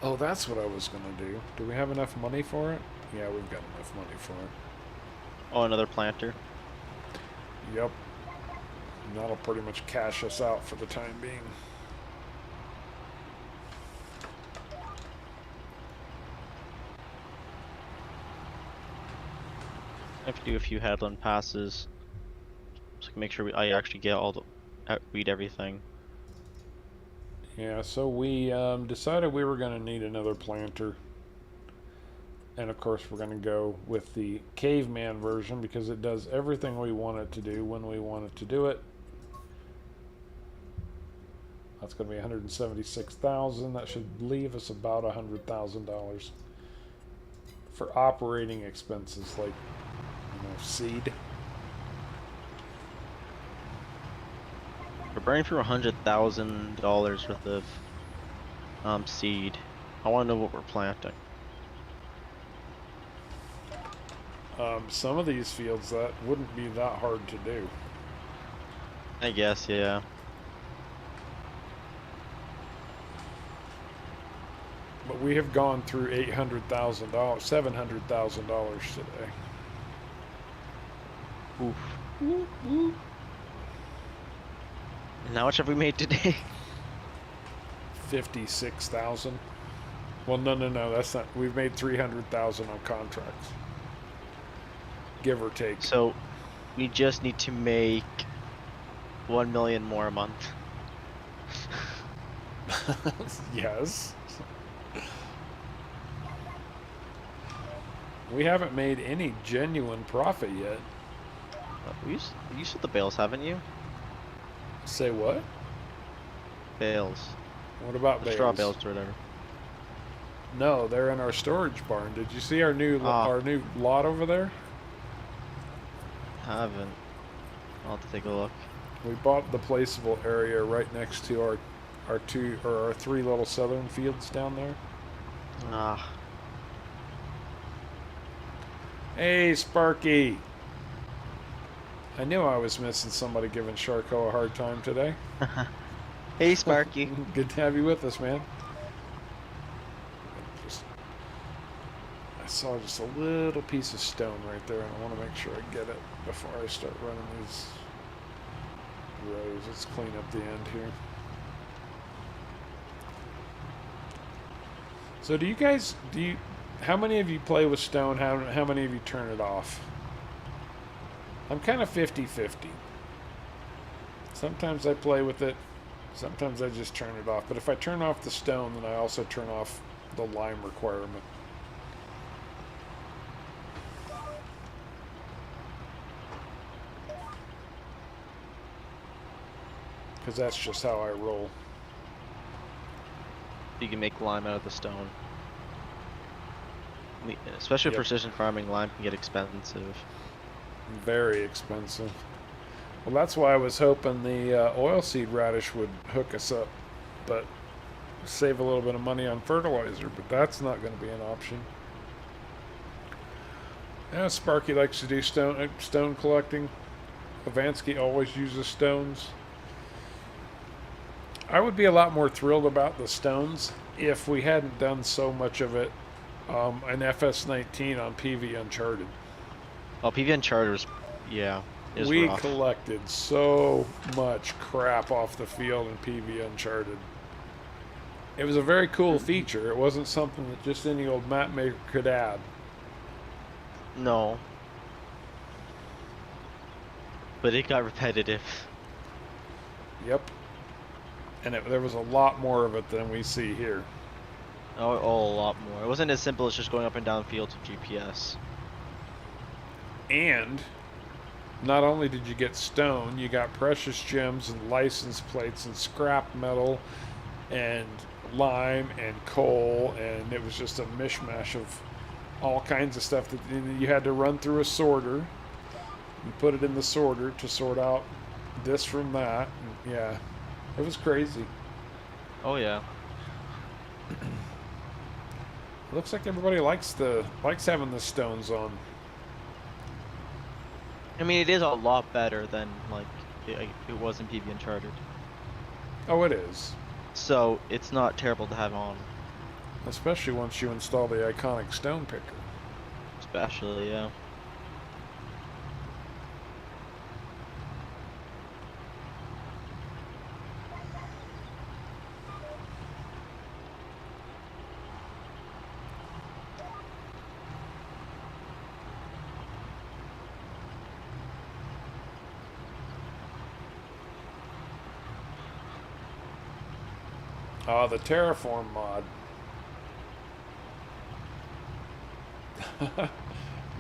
Oh, that's what I was going to do. Do we have enough money for it? Yeah, we've got enough money for it. Oh, another planter. Yep. And that'll pretty much cash us out for the time being. I have to do a few headland passes, so I can make sure I actually get all the weed everything. Yeah, so we decided we were going to need another planter. And of course we're going to go with the caveman version because it does everything we want it to do when we want it to do it. That's going to be $176,000. That should leave us about $100,000 for operating expenses like, seed. We're burning through $100,000 worth of seed. I want to know what we're planting. Some of these fields that wouldn't be that hard to do. I guess, yeah. But we have gone through $800,000, $700,000 today. Oof. And how much have we made today? 56,000. Well, no, that's not. We've made 300,000 on contracts, give or take. So, we just need to make 1 million more a month. Yes. We haven't made any genuine profit yet. You sold the bales, haven't you? Say what? Bales. What about The bales? straw bales or whatever. No, they're in our storage barn. Did you see our new lot over there? Haven't. I'll have to take a look. We bought the placeable area right next to our three little southern fields down there. Ah. Hey, Sparky. I knew I was missing somebody giving Sharko a hard time today. Hey, Sparky. Good to have you with us, man. I saw just a little piece of stone right there, and I want to make sure I get it before I start running these rows. Let's clean up the end here. So how many of you play with stone? How many of you turn it off? I'm kind of 50-50. Sometimes I play with it. Sometimes I just turn it off. But if I turn off the stone, then I also turn off the lime requirement. Because that's just how I roll. You can make lime out of the stone. Especially precision farming, lime can get expensive. Very expensive. Well, that's why I was hoping the oilseed radish would hook us up, but save a little bit of money on fertilizer, but that's not going to be an option. Yeah, Sparky likes to do stone collecting. Avansky always uses stones. I would be a lot more thrilled about the stones if we hadn't done so much of it in FS19 on PV Uncharted. Oh, PV Uncharted was, yeah, it was We rough. collected so much crap off the field in PV Uncharted. It was a very cool feature. It wasn't something that just any old map maker could add. No. But it got repetitive. Yep. And there was a lot more of it than we see here. Oh, a lot more. It wasn't as simple as just going up and down fields with GPS. And not only did you get stone, you got precious gems and license plates and scrap metal and lime and coal, and it was just a mishmash of all kinds of stuff that you had to run through a sorter. You put it in the sorter to sort out this from that. And yeah, it was crazy. Oh yeah. Looks like everybody likes having the stones on. I mean, it is a lot better than like it was in PV Uncharted. Oh, it is. So it's not terrible to have on. Especially once you install the iconic stone picker. Especially, yeah. Oh, the Terraform mod.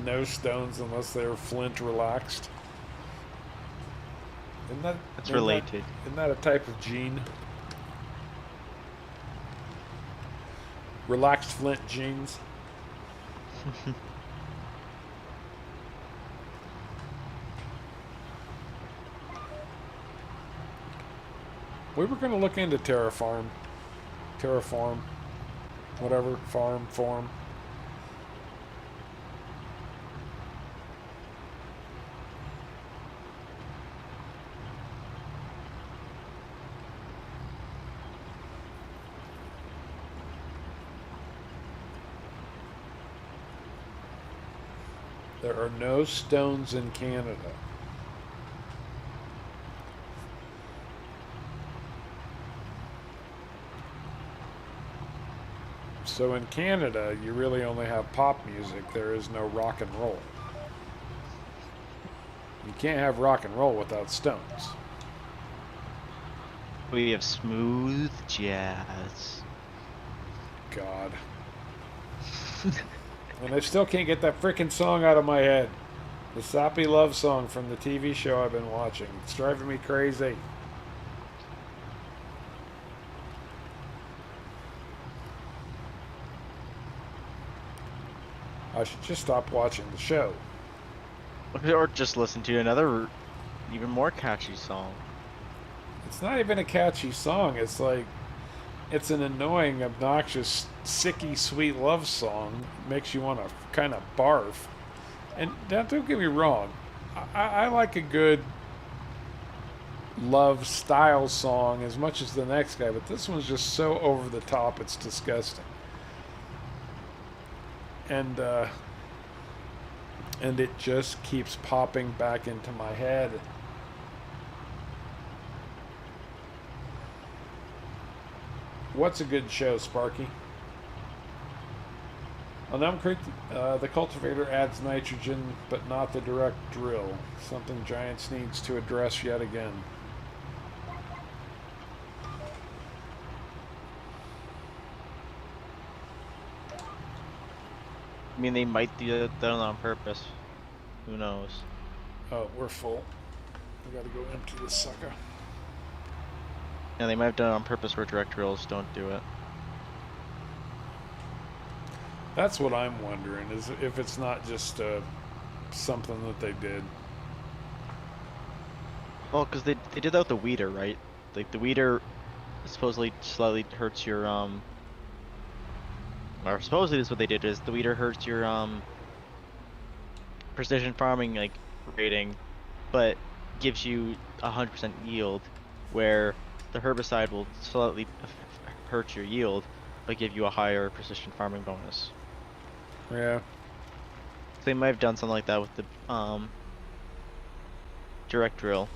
No stones unless they're flint relaxed. It's related. Isn't that a type of gene? Relaxed flint genes. We were going to look into terraform, whatever, form. There are no stones in Canada. So in Canada, you really only have pop music. There is no rock and roll. You can't have rock and roll without stones. We have smooth jazz. God. And I still can't get that frickin' song out of my head. The sappy love song from the TV show I've been watching. It's driving me crazy. I should just stop watching the show. Or just listen to another, even more catchy song. It's not even a catchy song. It's like, it's an annoying, obnoxious, sicky, sweet love song. It makes you want to kind of barf. And now, don't get me wrong. I like a good love style song as much as the next guy, but this one's just so over the top, it's disgusting. And it just keeps popping back into my head. What's a good show, Sparky? On Elm Creek, the cultivator adds nitrogen, but not the direct drill. Something Giants needs to address yet again. I mean, they might do that on purpose. Who knows? Oh, we're full. We gotta go empty this sucker. Yeah, they might have done it on purpose where direct drills don't do it. That's what I'm wondering, is if it's not just something that they did. Well, because they did that with the weeder, right? Like, the weeder supposedly slightly hurts your, or supposedly this is what they did, is the weeder hurts your, precision farming, like, rating, but gives you 100% yield, where the herbicide will slightly hurt your yield, but give you a higher precision farming bonus. Yeah. So they might have done something like that with the, direct drill.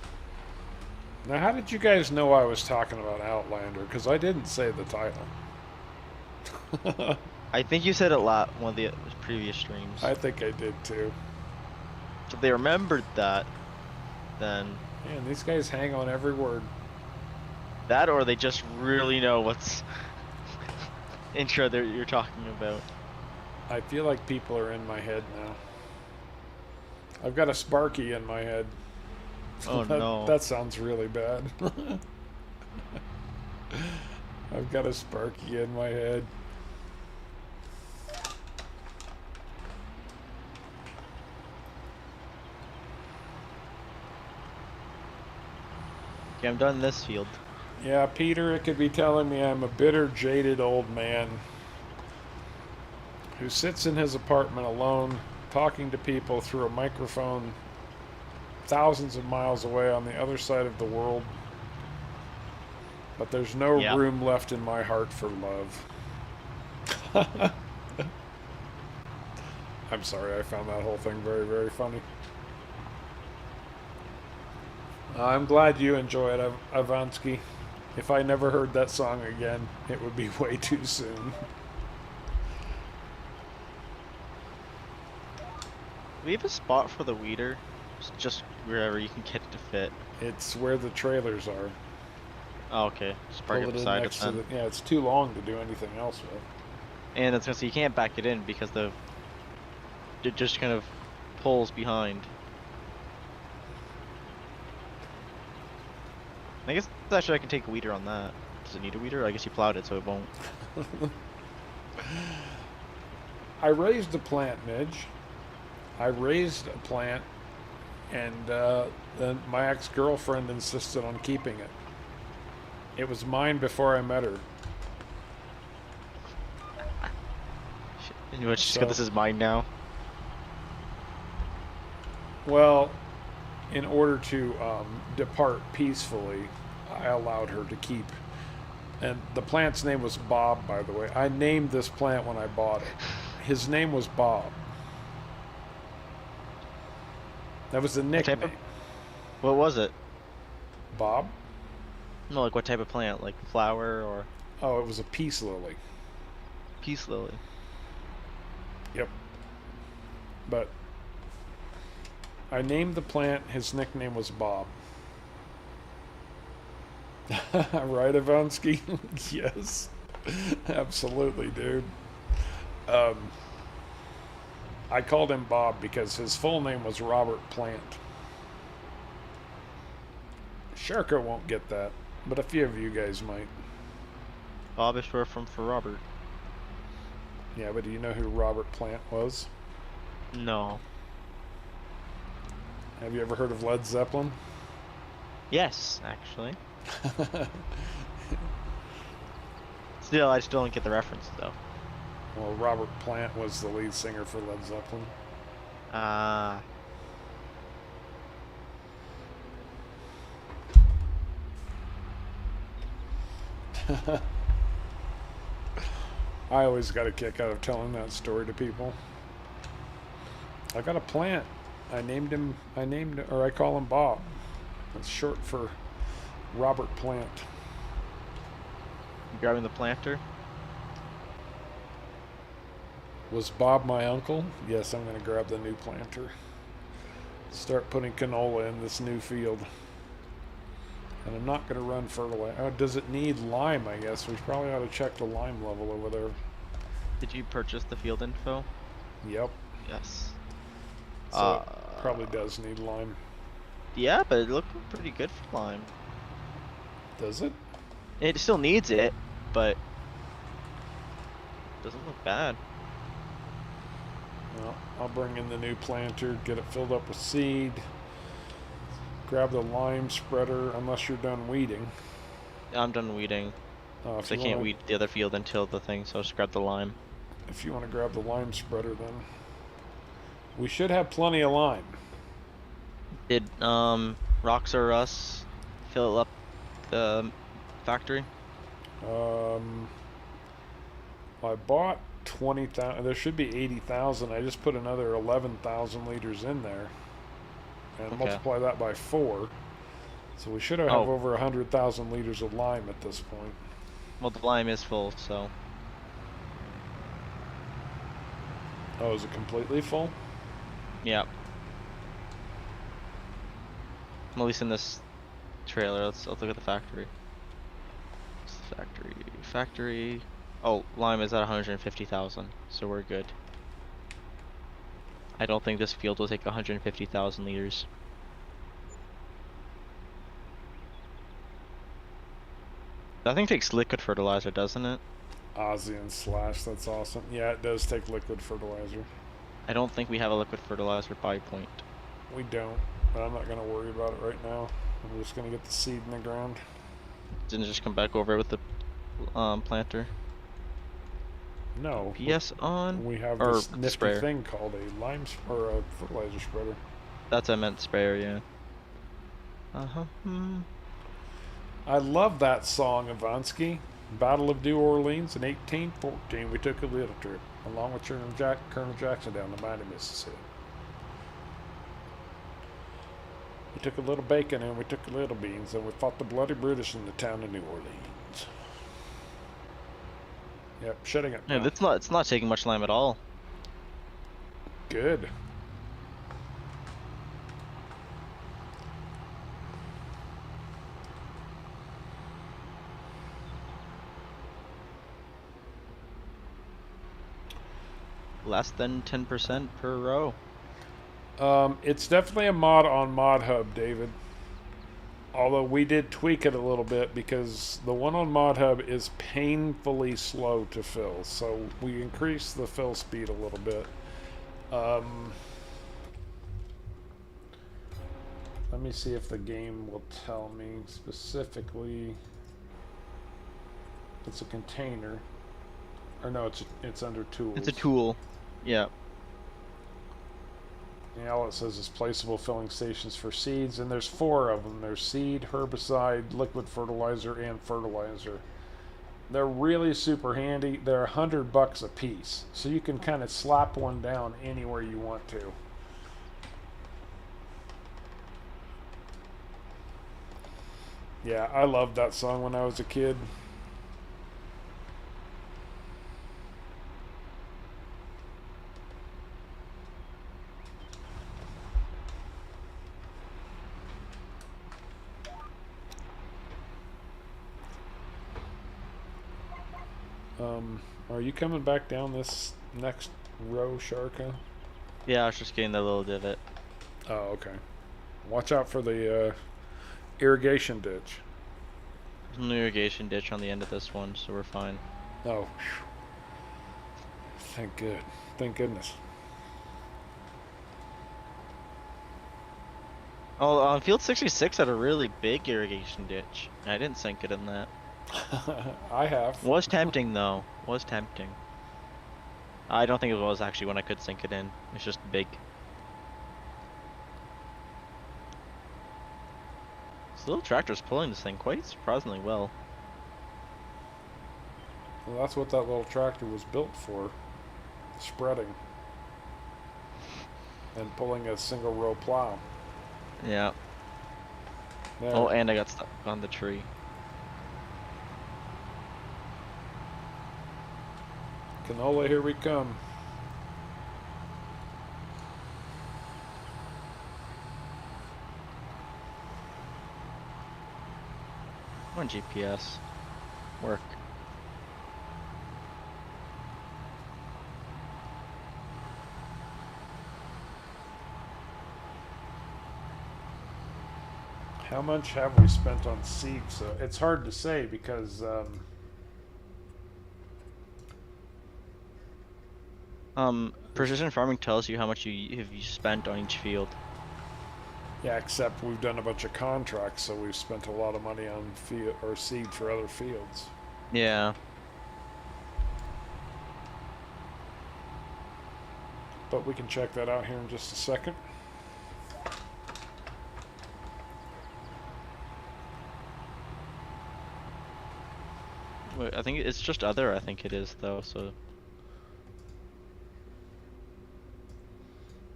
Now, how did you guys know I was talking about Outlander? Because I didn't say the title. I think you said it a lot one of the previous streams. I think I did too. So if they remembered that, then Man, these guys hang on every word. that, or they just really know what's intro that you're talking about. I feel like people are in my head now. I've got a Sparky in my head. Oh no. That sounds really bad. I've got a Sparky in my head. Okay, I'm done in this field. Yeah, Peter, it could be telling me I'm a bitter, jaded old man who sits in his apartment alone, talking to people through a microphone thousands of miles away on the other side of the world. But there's no room left in my heart for love. I'm sorry, I found that whole thing very, very funny. I'm glad you enjoy it, Avansky. If I never heard that song again, it would be way too soon. Do we have a spot for the weeder? It's just wherever you can get it to fit. It's where the trailers are. Oh, okay. Just park it beside it then. Yeah, it's too long to do anything else with. And it's gonna say you can't back it in because it just kind of pulls behind. I guess actually I can take a weeder on that. Does it need a weeder? I guess you plowed it, so it won't. I raised a plant, Midge. I raised a plant, and then my ex-girlfriend insisted on keeping it. It was mine before I met her. And just got this is mine now. Well, in order to depart peacefully, I allowed her to keep. And the plant's name was Bob, by the way. I named this plant when I bought it. His name was Bob. That was the nickname. What was it? Bob? No, like what type of plant? Like flower or? Oh, it was a peace lily. Peace lily. Yep. But I named the plant, his nickname was Bob. Right, Avansky? Yes. Absolutely, dude. I called him Bob because his full name was Robert Plant. Sharko won't get that, but a few of you guys might. Bob is short for Robert. Yeah, but do you know who Robert Plant was? No. Have you ever heard of Led Zeppelin? Yes, actually. Still, I still don't get the reference though. Well, Robert Plant was the lead singer for Led Zeppelin. I always got a kick out of telling that story to people. I got a plant. I call him Bob. It's short for Robert Plant. You grabbing the planter? Was Bob my uncle? Yes, I'm going to grab the new planter. Start putting canola in this new field. And I'm not going to run fertilizer. Oh, does it need lime, I guess? We probably ought to check the lime level over there. Did you purchase the field info? Yep. Yes. So it probably does need lime. Yeah, but it looked pretty good for lime. Does it? It still needs it, but doesn't look bad. Well, I'll bring in the new planter, get it filled up with seed. Grab the lime spreader, unless you're done weeding. I'm done weeding. If I you can't wanna, weed the other field until the thing, so I'll just grab the lime. If you want to grab the lime spreader, then we should have plenty of lime. Did Rocks or Us fill up the factory? I bought 20,000. There should be 80,000. I just put another 11,000 liters in there, and Okay. multiply that by 4. So we should have over 100,000 liters of lime at this point. Well, the lime is full, so. Oh, is it completely full? Yeah. At least in this trailer. Let's look at the factory. What's the factory? Factory. Oh, lime is at 150,000, so we're good. I don't think this field will take 150,000 liters. That thing takes liquid fertilizer, doesn't it? ASEAN slash, that's awesome. Yeah, it does take liquid fertilizer. I don't think we have a liquid fertilizer buy point. We don't, but I'm not going to worry about it right now. I'm just going to get the seed in the ground. Didn't it just come back over with the planter? No. PS on? We have or this nifty sprayer. thing called a lime or a fertilizer spreader. That's I meant sprayer, yeah. I love that song, Ivansky. Battle of New Orleans in 1814. We took a little trip, along with Colonel Jackson down the mighty Mississippi. We took a little bacon and we took a little beans, and we fought the bloody British in the town of New Orleans. Yep, shutting up. Yeah, it's not taking much lime at all. Good. Less than 10% per row. It's definitely a mod on Mod Hub, David. Although we did tweak it a little bit because the one on Mod Hub is painfully slow to fill. So we increased the fill speed a little bit. Let me see if the game will tell me specifically. It's a container. Or no, it's under tools. It's a tool. Yeah. And all it says is placeable filling stations for seeds, and there's 4 of them. There's seed, herbicide, liquid fertilizer, and fertilizer. They're really super handy. They're $100 a piece, so you can kind of slap one down anywhere you want to. Yeah, I loved that song when I was a kid. Are you coming back down this next row, Sharka? Yeah, I was just getting that little divot. Oh, okay. Watch out for the irrigation ditch. There's an irrigation ditch on the end of this one, so we're fine. Oh, thank goodness. Oh, on field 66 had a really big irrigation ditch. I didn't sink it in that. I have. Was tempting though. Was tempting. I don't think it was actually when I could sink it in. It's just big. This little tractor's pulling this thing quite surprisingly well. Well, that's what that little tractor was built for. Spreading. And pulling a single row plow. Yeah. There. Oh, and I got stuck on the tree. Canola, here we come. Come on, GPS. Work. How much have we spent on seed? So it's hard to say because Precision farming tells you how much you spent on each field. yeah, except we've done a bunch of contracts, so we've spent a lot of money on field or seed for other fields. Yeah. But we can check that out here in just a second. Wait, I think it's just other. I think it is though. So.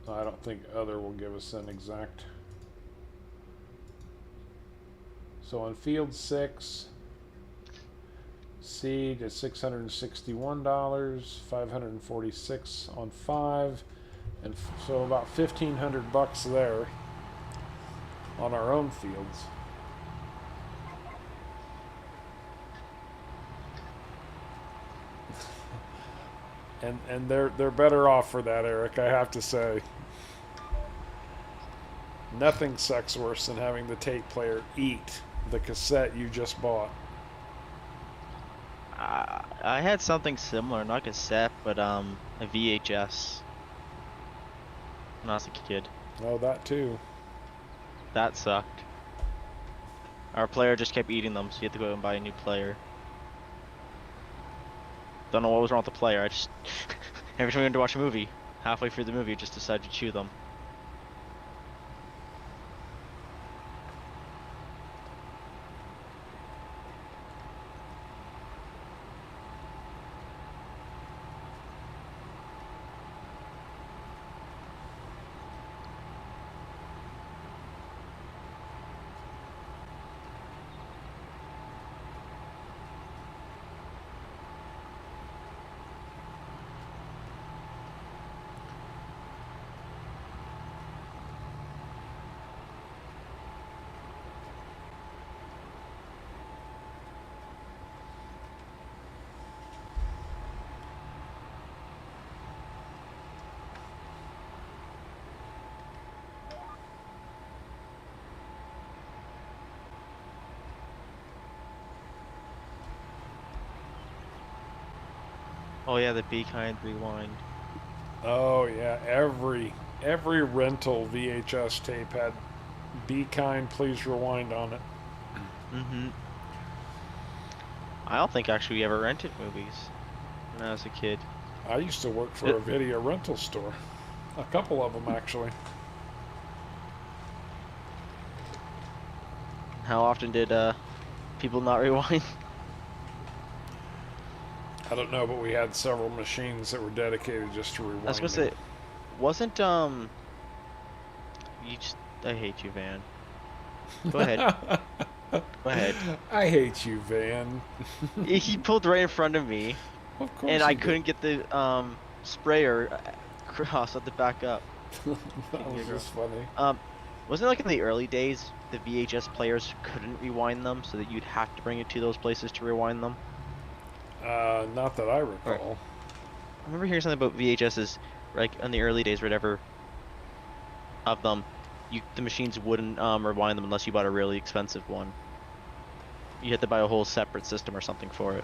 I don't think other will give us an exact. So on field 6, seed is $661, 546 on 5, and so about $1,500 there on our own fields. And they're better off for that, Eric, I have to say. Nothing sucks worse than having the tape player eat the cassette you just bought. I had something similar, not cassette, but a VHS. When I was a kid. Oh, that too. That sucked. Our player just kept eating them, so you had to go and buy a new player. Don't know what was wrong with the player. I just every time we went to watch a movie, halfway through the movie, I just decided to chew them. Oh yeah, the Be Kind Rewind. Oh yeah, every rental VHS tape had "Be Kind, Please Rewind" on it. Mm-hmm. I don't think actually we ever rented movies when I was a kid. I used to work for a video rental store. A couple of them actually. How often did people not rewind? I don't know, but we had several machines that were dedicated just to rewinding. I was gonna say, wasn't you just I hate you, Van. Go ahead. Go ahead. I hate you, Van. He pulled right in front of me, Of course. and I he couldn't get the sprayer cross. I had to back up. did. That was just funny. Wasn't it like in the early days the VHS players couldn't rewind them, so that you'd have to bring it to those places to rewind them? Not that I recall. I remember hearing something about VHSs, like in the early days, or whatever, of them. The machines wouldn't rewind them unless you bought a really expensive one. You had to buy a whole separate system or something for it.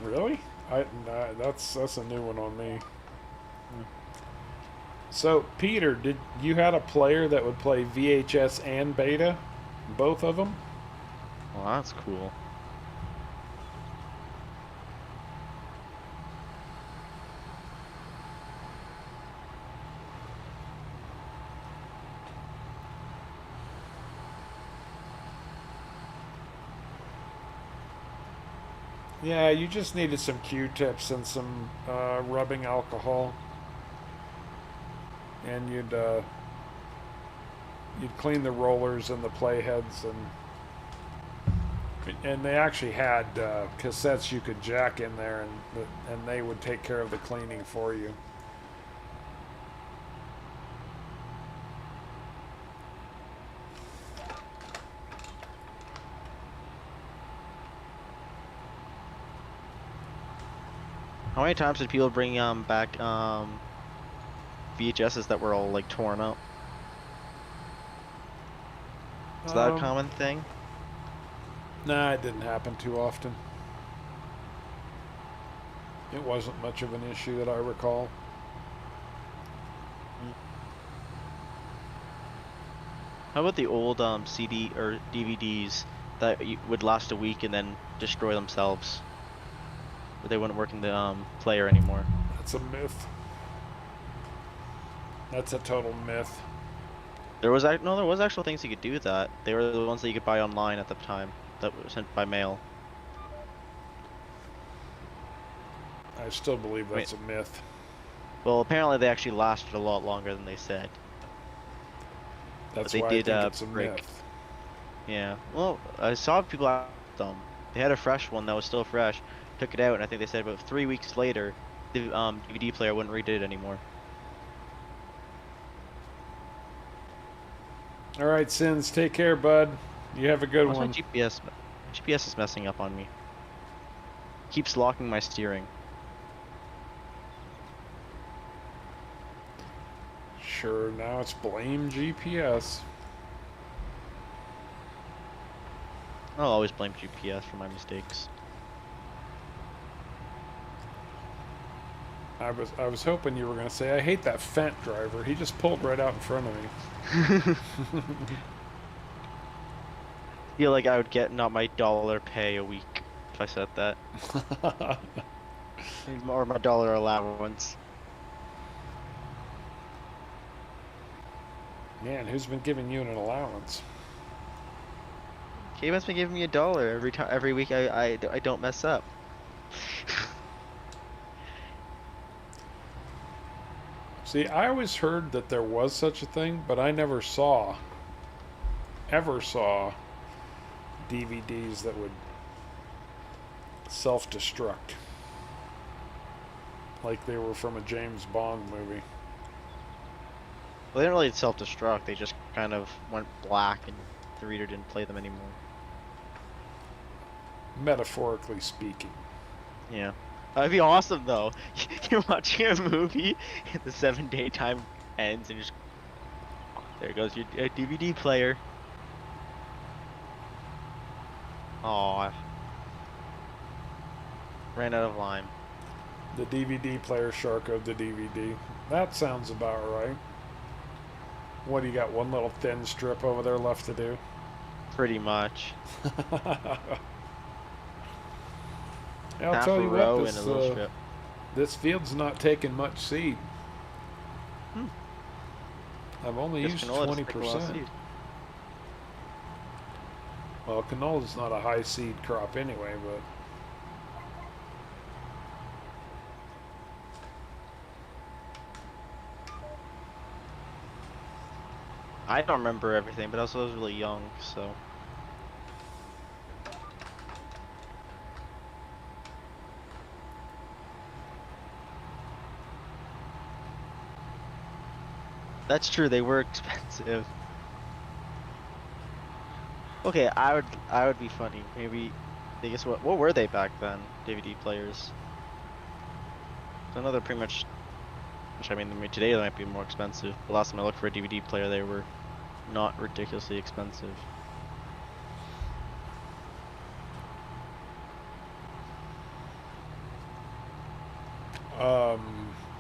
Really? That's a new one on me. So, Peter, did you had a player that would play VHS and beta, both of them? Well, that's cool. Yeah, you just needed some Q-tips and some rubbing alcohol, and you'd clean the rollers and the playheads, and they actually had cassettes you could jack in there, and they would take care of the cleaning for you. How many times did people bring back VHSs that were all like torn up? Is that a Um, common thing? nah, it didn't happen too often. It wasn't much of an issue that I recall. Mm. How about the old CD or DVDs that would last a week and then destroy themselves? But they wouldn't work in the player anymore. That's a myth. That's a total myth. There was no, there was actual things you could do with that. They were the ones that you could buy online at the time that were sent by mail. I still believe Wait, that's a myth. well, apparently they actually lasted a lot longer than they said. But That's they why I did think it's a break. myth. Yeah. Well, I saw people out them. They had a fresh one that was still fresh. Took it out, and I think they said about 3 weeks later, the DVD player wouldn't read it anymore. All right, Sins, take care, bud. You have a good What's my one. GPS? My GPS is messing up on me. Keeps locking my steering. Sure, now it's blame GPS. I'll always blame GPS for my mistakes. I was hoping you were gonna say I hate that Fent driver. He just pulled right out in front of me. Feel like I would get not my dollar pay a week if I said that, or my dollar allowance. Man, who's been giving you an allowance? K-Man's been giving me $1 every week. I don't mess up. See, I always heard that there was such a thing, but I never ever saw DVDs that would self-destruct. Like they were from a James Bond movie. Well, they didn't really self-destruct. They just kind of went black, and the reader didn't play them anymore. Metaphorically speaking. Yeah. That'd be awesome though. You're watching a movie, and the 7-day time ends, and just there goes your DVD player. Aw. Ran out of lime. The DVD player sharkoed the DVD. That sounds about right. What do you got? One little thin strip over there left to do? Pretty much. I'll Half tell a you row what, and a little strip. this field's not taking much seed. Hmm. I've only Guess used canola doesn't take a lot of 20%. seed. Well, canola's not a high seed crop anyway, but I don't remember everything, but also I was really young, so. That's true, they were expensive. Okay, I would be funny. Maybe I guess what were they back then? DVD players. So I know they're pretty much, which I mean today they might be more expensive. The last time I looked for a DVD player, they were not ridiculously expensive.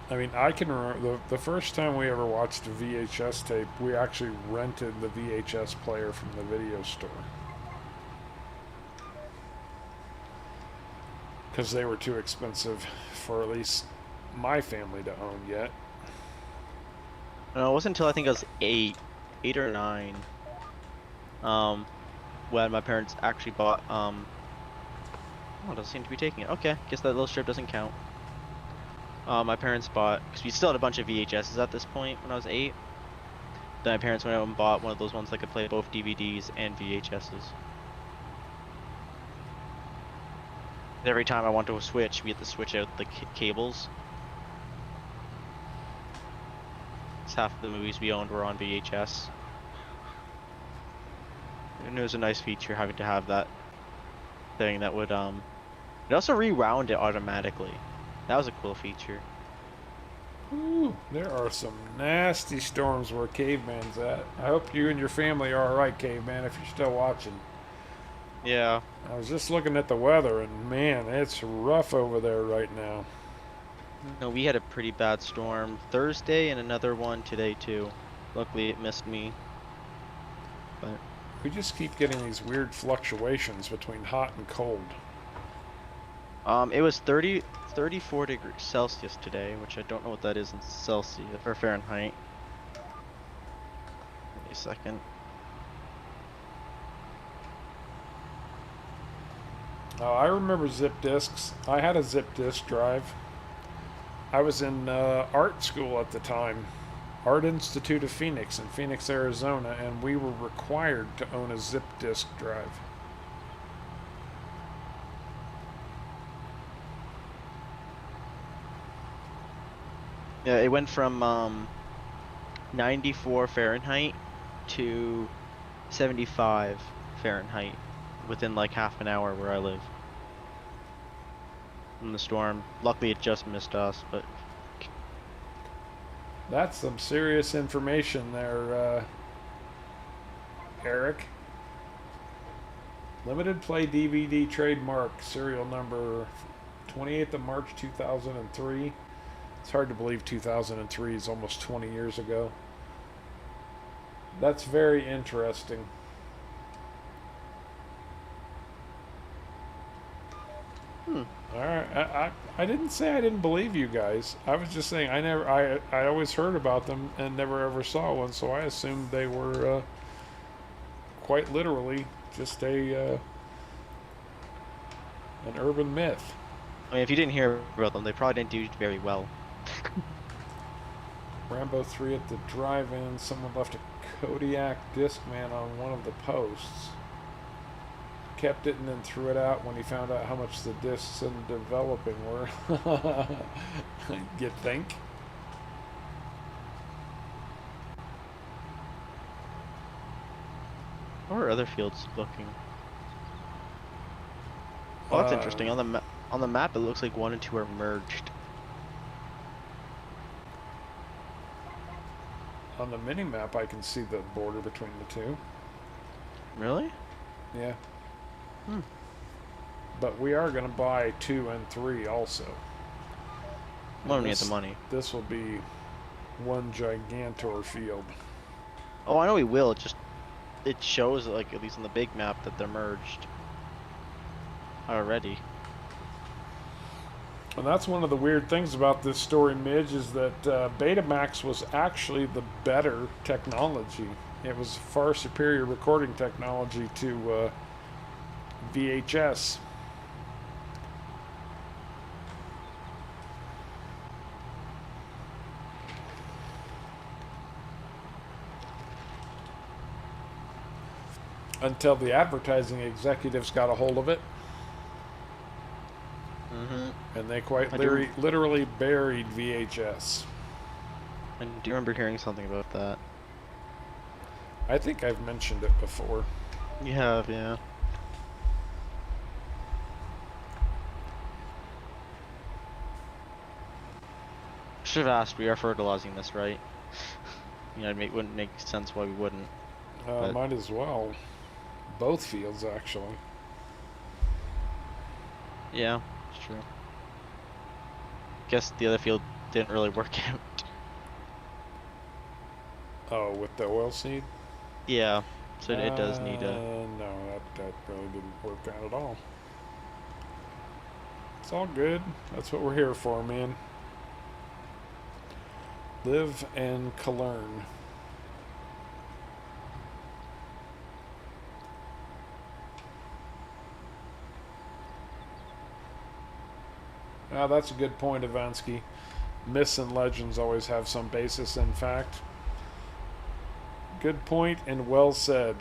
I mean, I can remember the first time we ever watched a VHS tape, we actually rented the VHS player from the video store. Because they were too expensive for at least my family to own yet. No, it wasn't until I think I was 8 or 9, when my parents actually bought Oh, it doesn't seem to be taking it. Okay, guess that little strip doesn't count. My parents bought, because we still had a bunch of VHSs at this point when I was 8. Then my parents went out and bought one of those ones that could play both DVDs and VHSs. Every time I want to switch, we had to switch out the cables. Half of the movies we owned were on VHS. And it was a nice feature having to have that thing that would it also rewound it automatically. That was a cool feature. Ooh, there are some nasty storms where Caveman's at. I hope you and your family are alright, Caveman, if you're still watching. Yeah. I was just looking at the weather, and man, it's rough over there right now. No, we had a pretty bad storm Thursday and another one today too. Luckily it missed me. But We just keep getting these weird fluctuations between hot and cold. it was 34 degrees Celsius today, which I don't know what that is in Celsius or Fahrenheit. Wait a second. Oh, I remember zip disks. I had a zip disk drive. I was in art school at the time, Art Institute of Phoenix in Phoenix, Arizona, and we were required to own a zip disk drive. Yeah, it went from 94 Fahrenheit to 75 Fahrenheit within like half an hour where I live. From the storm. Luckily it just missed us, but That's some serious information there, Eric. Limited play DVD trademark, serial number 28th of March 2003. It's hard to believe 2003 is almost 20 years ago. That's very interesting. All right, I didn't say I didn't believe you guys. I was just saying I always heard about them and never ever saw one, so I assumed they were quite literally just a an urban myth. I mean, if you didn't hear about them, they probably didn't do very well. Rambo 3 at the drive-in. Someone left a Kodiak Discman on one of the posts. Kept it and then threw it out when he found out how much the discs in developing were. You think? How are other fields looking? Oh, that's interesting. On the map, it looks like 1 and 2 are merged. On the mini map, I can see the border between the two. Really? Yeah. Hmm. But we are going to buy 2 and 3 also. Well, we need the money. This will be one gigantor field. Oh, I know we will. It shows, like, at least on the big map, that they're merged already. And that's one of the weird things about this story, Midge, is that Betamax was actually the better technology. It was far superior recording technology to VHS. Until the advertising executives got a hold of it. And they quite literally buried VHS. And do you remember hearing something about that? I think I've mentioned it before. You have, yeah. Should have asked. We are fertilizing this, right? You know, it wouldn't make sense why we wouldn't. Might as well. Both fields, actually. Yeah, it's true. Guess the other field didn't really work out. Oh, with the oil seed? Yeah, so it does need a... No, that really didn't work out at all. It's all good. That's what we're here for, man. Live and learn. Well, that's a good point, Ivansky. Myths and legends always have some basis in fact. Good point and well said.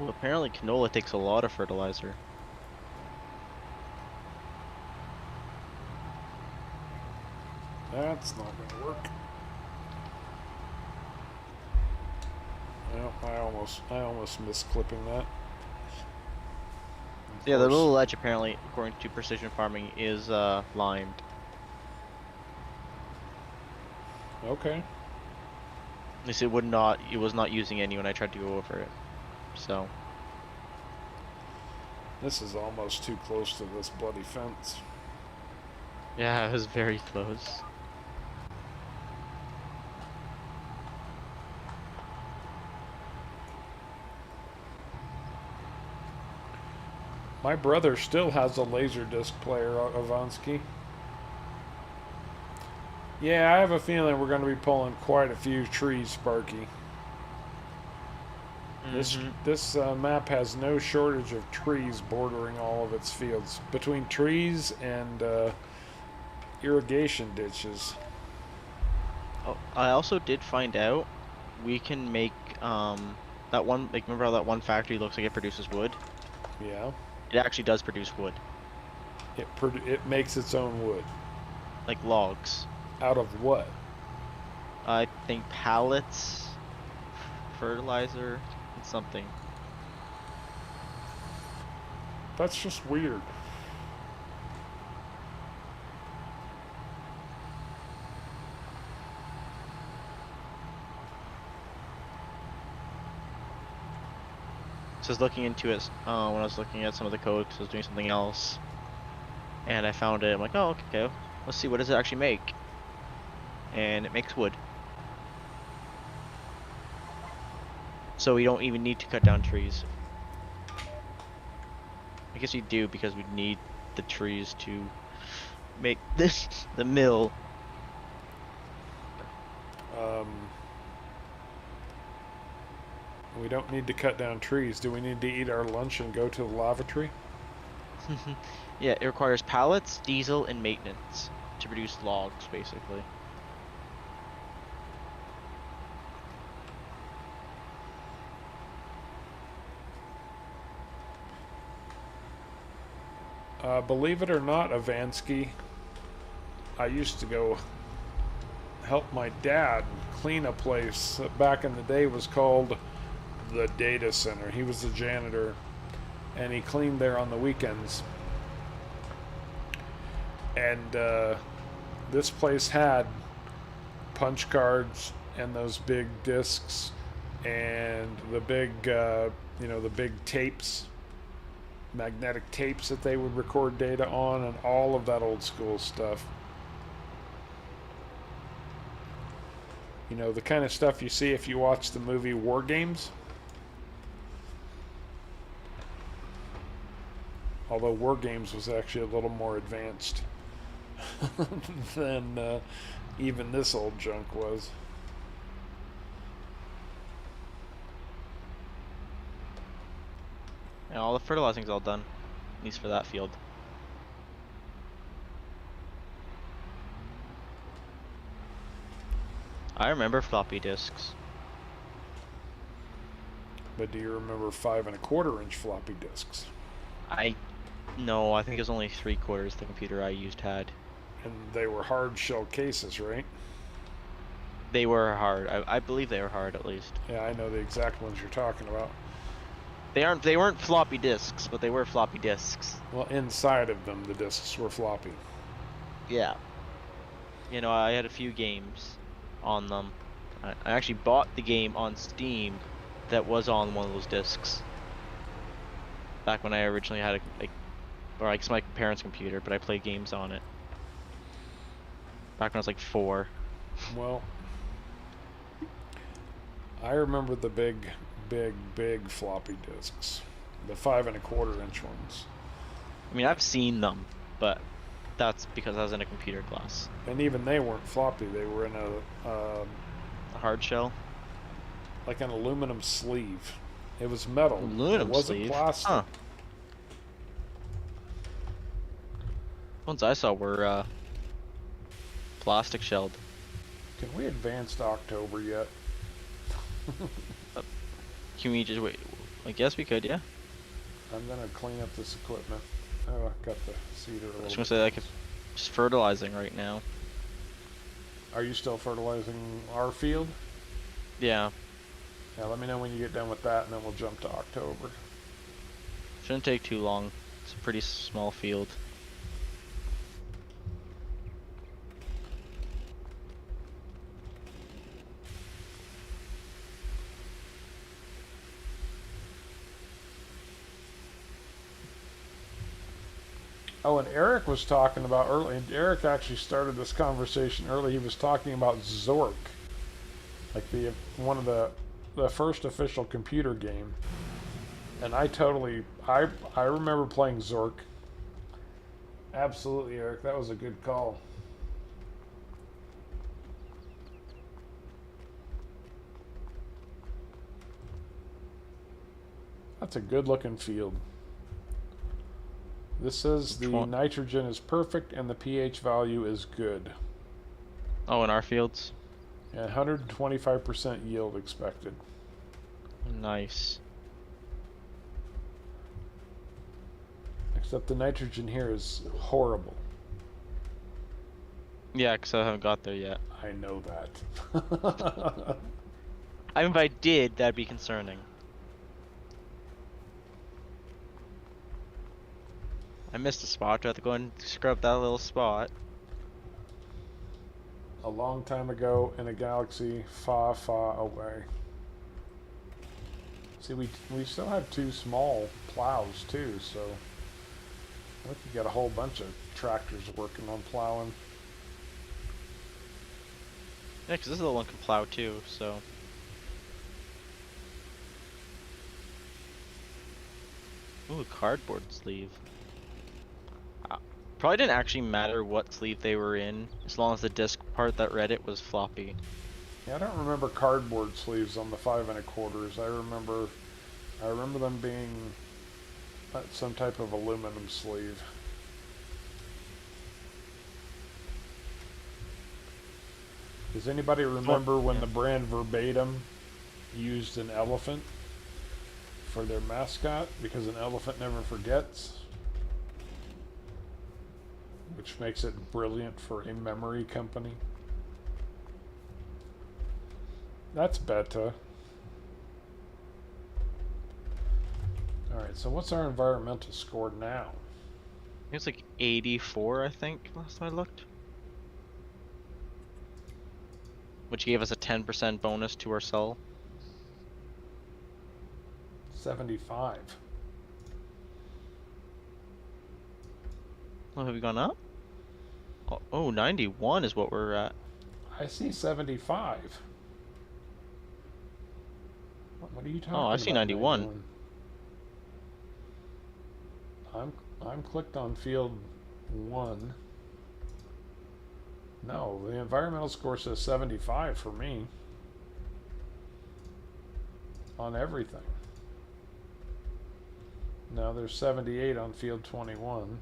Well, apparently canola takes a lot of fertilizer. That's not going to work. Well, I almost missed clipping that. Yeah, the little ledge apparently, according to precision farming, is limed. Okay. At least it was not using any when I tried to go over it. So. This is almost too close to this bloody fence. Yeah, it was very close. My brother still has a Laserdisc player, Avansky. Yeah, I have a feeling we're going to be pulling quite a few trees, Sparky. This map has no shortage of trees bordering all of its fields. Between trees and irrigation ditches. Oh, I also did find out we can make that one. Like, remember how that one factory looks like it produces wood? Yeah. It actually does produce wood. It makes its own wood. Like logs. Out of what? I think pallets, fertilizer, and something. That's just weird. So I was looking into it when I was looking at some of the code, 'cause I was doing something else, and I found it. I'm like, oh, okay, let's see, what does it actually make? And it makes wood. So we don't even need to cut down trees. I guess we do, because we need the trees to make the mill. We don't need to cut down trees. Do we need to eat our lunch and go to the lavatory? Yeah, it requires pallets, diesel, and maintenance to produce logs, basically. Believe it or not, Avansky, I used to go help my dad clean a place that back in the day was called the data center. He was the janitor, and he cleaned there on the weekends. And this place had punch cards and those big discs and the big, the big tapes, magnetic tapes that they would record data on, and all of that old school stuff. You know, the kind of stuff you see if you watch the movie War Games. Although War Games was actually a little more advanced than even this old junk was. And all the fertilizing's all done, at least for that field. I remember floppy disks. But do you remember 5¼ inch floppy disks? No, I think it was only 3/4 the computer I used had. And they were hard shell cases, right? They were hard. I believe they were hard, at least. Yeah, I know the exact ones you're talking about. They weren't floppy disks, but they were floppy disks. Well, inside of them, the disks were floppy. Yeah. You know, I had a few games on them. I actually bought the game on Steam that was on one of those discs. Back when I originally had it's my parents' computer, but I played games on it. Back when I was like 4. Well, I remember the big floppy disks, the 5¼ inch ones. I mean, I've seen them, but that's because I was in a computer class. And even they weren't floppy; they were in a hard shell, like an aluminum sleeve. It was metal. Aluminum it wasn't sleeve. plastic. Huh. Ones I saw were plastic shelled. Can we advance to October yet? Uh, Can we just wait? I guess we could, yeah. I'm gonna clean up this equipment. Oh, I got the cedar a I little was bit gonna say like close. just fertilizing right now. Are you still fertilizing our field? Yeah, Yeah, let me know when you get done with that, and then we'll jump to October. shouldn't take too long. It's a pretty small field. Oh, and Eric was talking about early. And Eric actually started this conversation early. He was talking about Zork, like the one of the first official computer game. And I remember playing Zork. Absolutely, Eric. That was a good call. That's a good looking field. This says Which the one? nitrogen is perfect and the pH value is good. Oh, in our fields. And 125% yield expected. Nice. Except the nitrogen here is horrible. Yeah, 'cause I haven't got there yet. I know that. I mean, if I did, that'd be concerning. I missed a spot. Do I have to go and scrub that little spot? A long time ago in a galaxy far, far away. See, we still have two small plows too, so we could get a whole bunch of tractors working on plowing. Yeah, 'cause this little one can plow too, so. Ooh, cardboard sleeve. Probably didn't actually matter what sleeve they were in, as long as the disc part that read it was floppy. Yeah, I don't remember cardboard sleeves on the 5 1/4s. I remember them being some type of aluminum sleeve. Does anybody remember when Yeah. the brand Verbatim used an elephant for their mascot? Because an elephant never forgets. Which makes it brilliant for a memory company. That's beta. Alright, so what's our environmental score now? It was like 84, I think, last time I looked. Which gave us a 10% bonus to our cell. 75. Oh, have we gone up? Oh, 91 is what we're at. I see 75. What are you talking about? Oh, I see 91. 91? I'm clicked on field 1. No, the environmental score says 75 for me. On everything. Now there's 78 on field 21.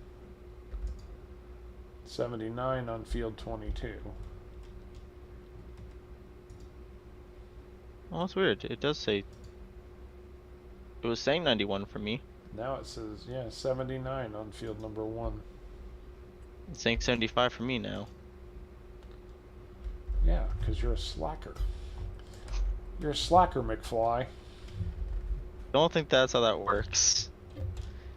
79 on field 22. Oh, that's weird. It does say... It was saying 91 for me. Now it says, yeah, 79 on field number 1. It's saying 75 for me now. Yeah, because you're a slacker. You're a slacker, McFly. Don't think that's how that works.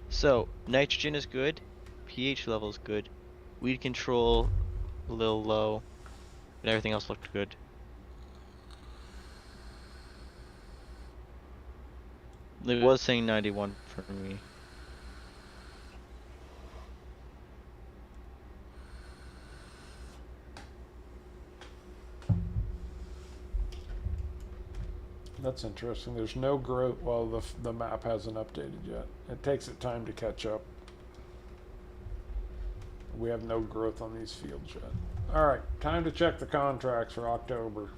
So, nitrogen is good. pH level is good. Weed control, a little low. But everything else looked good. It was saying 91 for me. That's interesting. There's no growth. Well, the map hasn't updated yet. It takes it time to catch up. We have no growth on these fields yet. Alright, time to check the contracts for October.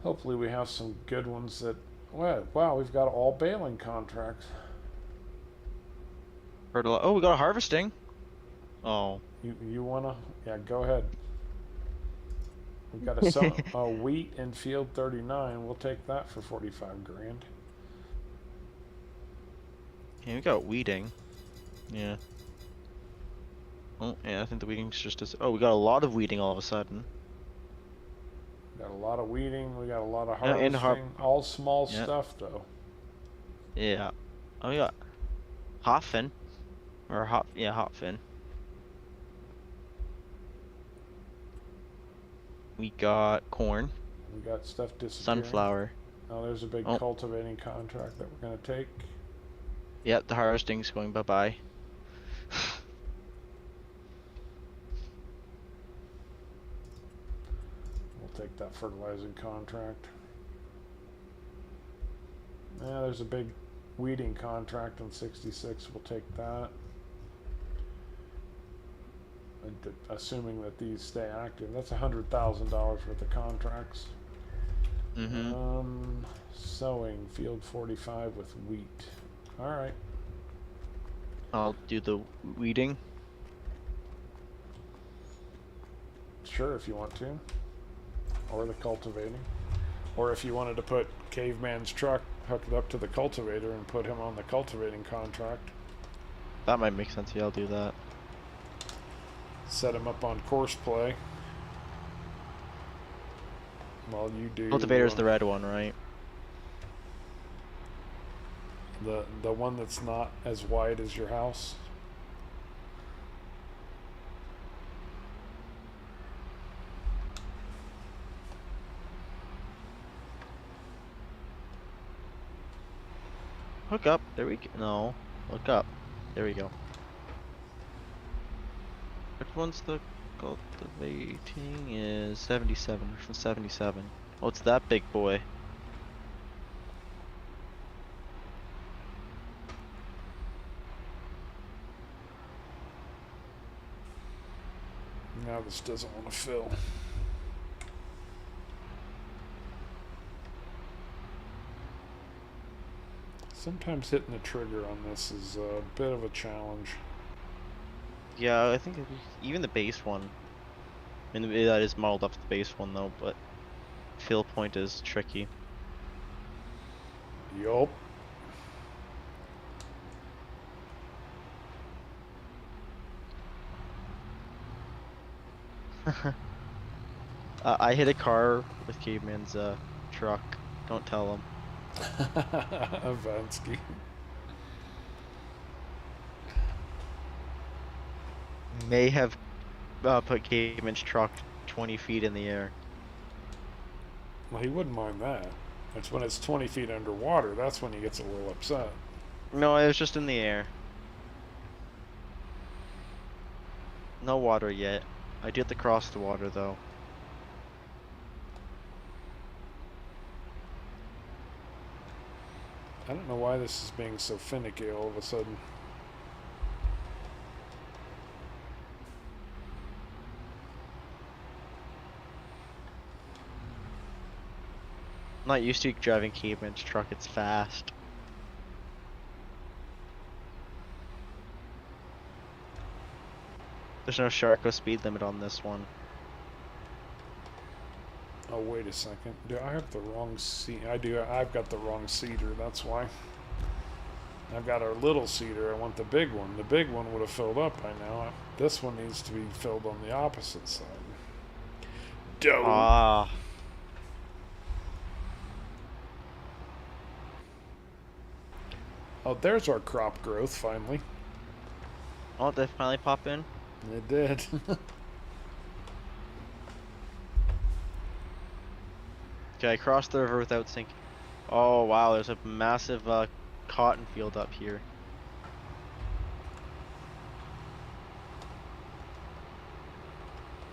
Hopefully we have some good ones that... Well, wow, we've got all baling contracts. Oh, we got a harvesting. Oh. You wanna? Yeah, go ahead. We got a wheat in field 39. We'll take that for 45 grand. Yeah, we got weeding. Yeah. Oh, yeah, I think the weeding's just as. Oh, we got a lot of weeding all of a sudden. Got a lot of weeding. We got a lot of Yeah, and harp. harvesting. All small Yeah. stuff though. Yeah. Oh, we got Hotfin. Or yeah, Hotfin. We got corn. We got stuff disappearing. Sunflower. Now there's a big Oh, cultivating contract that we're gonna take. yeah, the harvesting's going bye-bye. We'll take that fertilizing contract. Yeah, there's a big weeding contract on 66. We'll take that. Assuming that these stay active. That's $100,000 worth of contracts. Mm-hmm. Sowing field 45 with wheat. All right. I'll do the weeding. Sure, if you want to, or the cultivating, or if you wanted to put Caveman's truck hooked up to the cultivator and put him on the cultivating contract. That might make sense. Yeah, I'll do that. Set him up on course play. While you do. Cultivator's the red one, right? The one that's not as wide as your house. Hook up. There we go. No. Hook up. There we go. Which one's the cultivating is 77. From 77. Oh, it's that big boy. Now this doesn't want to fill. Sometimes hitting the trigger on this is a bit of a challenge. Yeah, I think even the base one. I mean, that is modeled up to the base one though, but fill point is tricky. Yup. I hit a car with Caveman's truck. Don't tell him. Avansky. May have put Caveman's truck 20 feet in the air. Well, he wouldn't mind that. It's when it's 20 feet underwater, that's when he gets a little upset. No, it was just in the air. No water yet. I do have to cross the water though. I don't know why this is being so finicky all of a sudden. I'm not used to driving Caveman's truck, it's fast. There's no Sharko speed limit on this one. Oh, wait a second. Do I have the wrong seat? I do. I've got the wrong cedar. That's why. I've got our little cedar. I want the big one. The big one would have filled up by now. This one needs to be filled on the opposite side. Dope. Ah. Oh, there's our crop growth finally. Oh, did they finally pop in? It did. Okay, I crossed the river without sinking. Oh wow, there's a massive cotton field up here.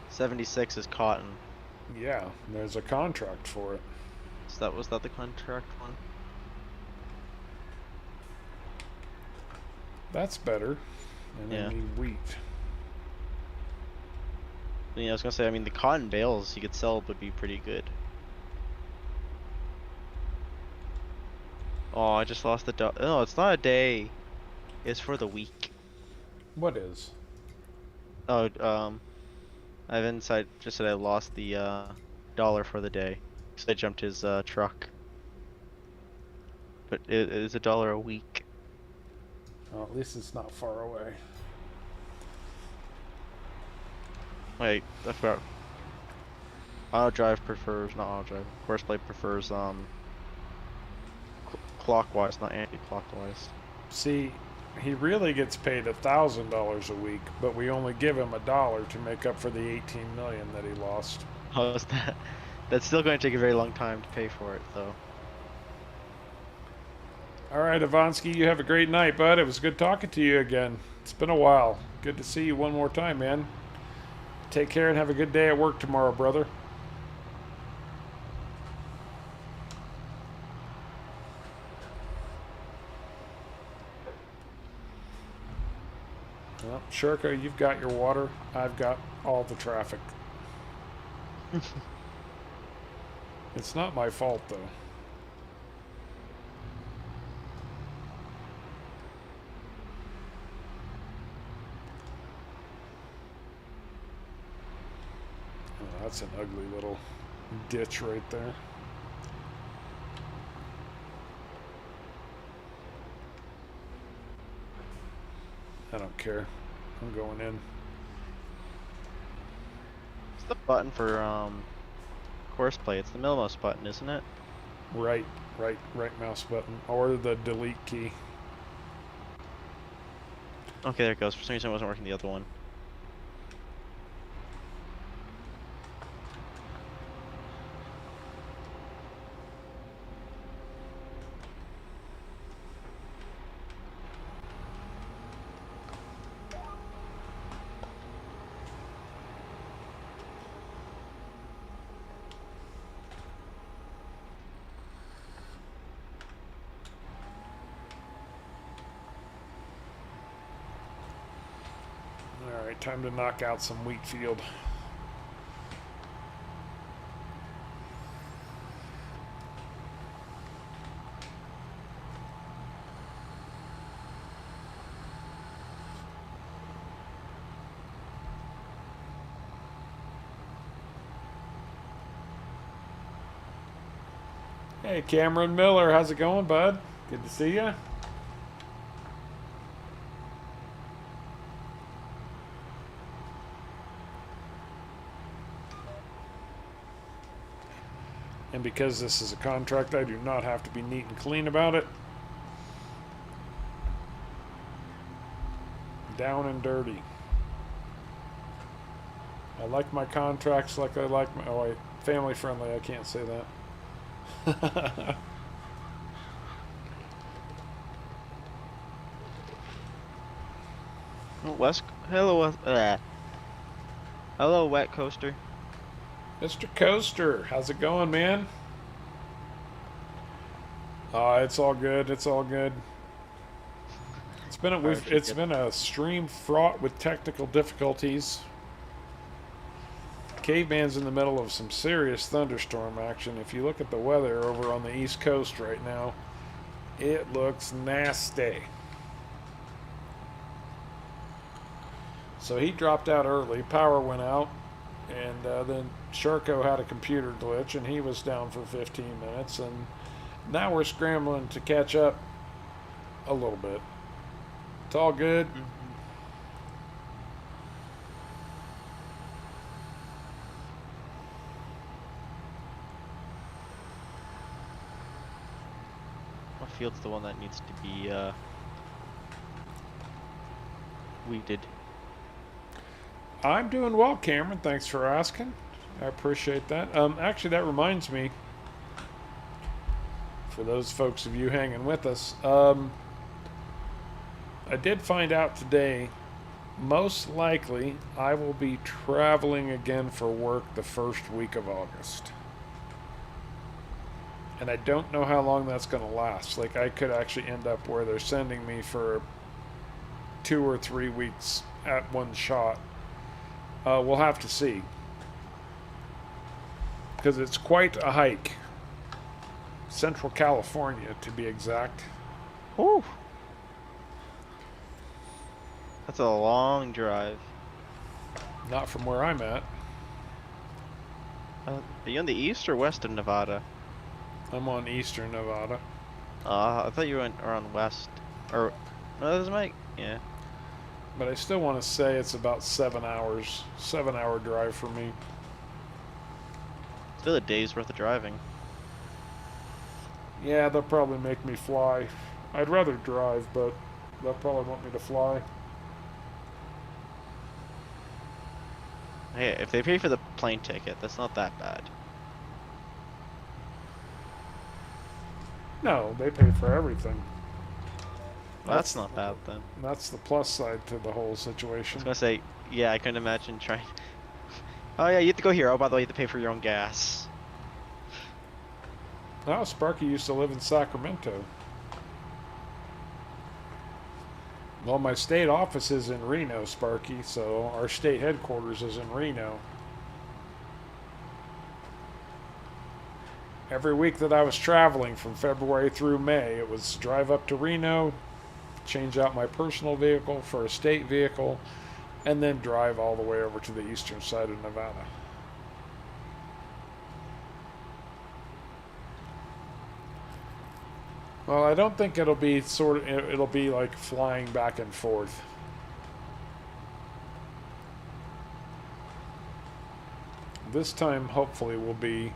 '76 is cotton. Yeah, there's a contract for it. So was that the contract one? That's better. And Yeah. I need wheat. Yeah, I was gonna say, I mean, the cotton bales you could sell would be pretty good. Oh, I just lost the No, it's not a day. It's for the week. What is? Oh, I've inside just said I lost the dollar for the day because I jumped his truck, but it is $1 a week. Well, at least it's not far away. Wait, I forgot. Auto drive prefers not auto drive. Horseplay prefers clockwise, not anti-clockwise. See, he really gets paid $1,000 a week, but we only give him $1 to make up for the 18 million that he lost. How's that? That's still going to take a very long time to pay for it, though. All right, Ivansky, you have a great night, bud. It was good talking to you again. It's been a while. Good to see you one more time, man. Take care and have a good day at work tomorrow, brother. Well, Shurka, you've got your water. I've got all the traffic. It's not my fault, though. Oh, that's an ugly little ditch right there. I don't care. I'm going in. It's the button for horseplay. It's the middlemost button, isn't it? Right mouse button or the delete key. Okay, there it goes. For some reason, it wasn't working the other one. All right, time to knock out some wheat field. Hey, Cameron Miller, how's it going, bud? Good to see you. And because this is a contract, I do not have to be neat and clean about it. Down and dirty. I like my contracts like I like my... Oh, wait. Family friendly, I can't say that. Oh, West. Hello, hello, Wet Coaster. Mr. Coaster, how's it going, man? It's all good. It's all good. It's been a stream fraught with technical difficulties. Caveman's in the middle of some serious thunderstorm action. If you look at the weather over on the East Coast right now, it looks nasty. So he dropped out early. Power went out. And then Sharko had a computer glitch, and he was down for 15 minutes. And now we're scrambling to catch up a little bit. It's all good. What field's the one that needs to be weeded? I'm doing well, Cameron. Thanks for asking. I appreciate that. Actually, that reminds me, for those folks of you hanging with us, I did find out today, most likely, I will be traveling again for work the first week of August. And I don't know how long that's going to last. Like, I could actually end up where they're sending me for 2 or 3 weeks at one shot. We'll have to see. Because it's quite a hike. Central California, to be exact. Whew. That's a long drive. Not from where I'm at. Are you in the east or west of Nevada? I'm on eastern Nevada. I thought you were around west. Or, no, that doesn't make, yeah. But I still want to say it's about 7 hours. 7 hour drive for me. Still a day's worth of driving. Yeah, they'll probably make me fly. I'd rather drive, but they'll probably want me to fly. Hey, if they pay for the plane ticket, that's not that bad. No, they pay for everything. Well, that's not bad then. That's the plus side to the whole I situation. was gonna say, yeah, I couldn't imagine trying. Oh yeah, you have to go here. Oh, by the way, you have to pay for your own gas. Oh, Sparky used to live in Sacramento. Well, my state office is in Reno, Sparky, so our state headquarters is in Reno. Every week that I was traveling from February through May, it was drive up to Reno, change out my personal vehicle for a state vehicle, and then drive all the way over to the eastern side of Nevada. Well, I don't think it'll be it'll be like flying back and forth. This time, hopefully, will be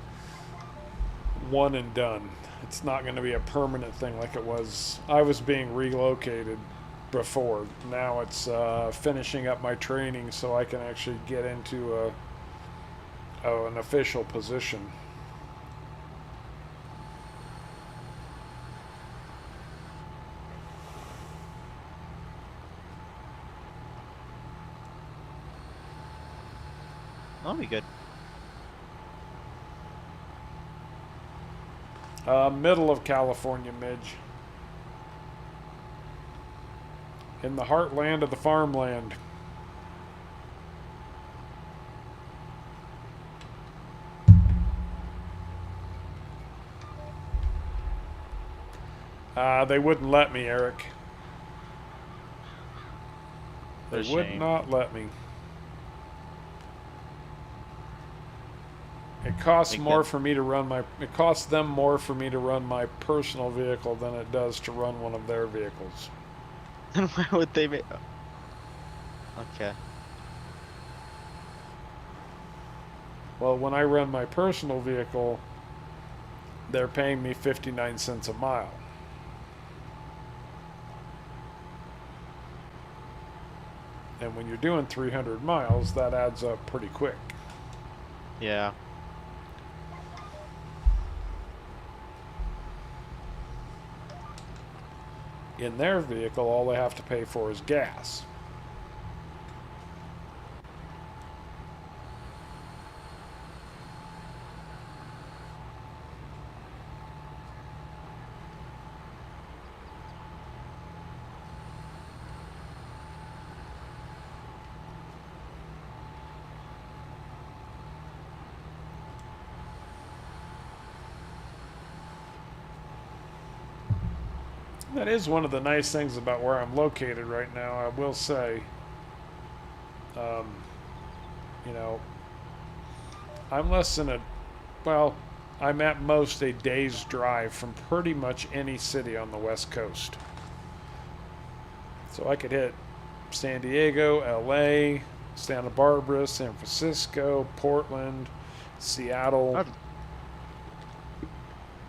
one and done. It's not going to be a permanent thing like it was. I was being relocated before. Now it's finishing up my training so I can actually get into an official position. That'll be good. Middle of California, Midge. In the heartland of the farmland. They wouldn't let me, Eric. They would not let me. It costs more for me to run my. It costs them more for me to run my personal vehicle than it does to run one of their vehicles. Then why would they make? Okay. Well, when I run my personal vehicle, they're paying me 59 cents a mile. And when you're doing 300 miles, that adds up pretty quick. Yeah. In their vehicle, all they have to pay for is gas. That is one of the nice things about where I'm located right now, I will say. You know, I'm less than I'm at most a day's drive from pretty much any city on the West Coast. So I could hit San Diego, LA, Santa Barbara, San Francisco, Portland, Seattle.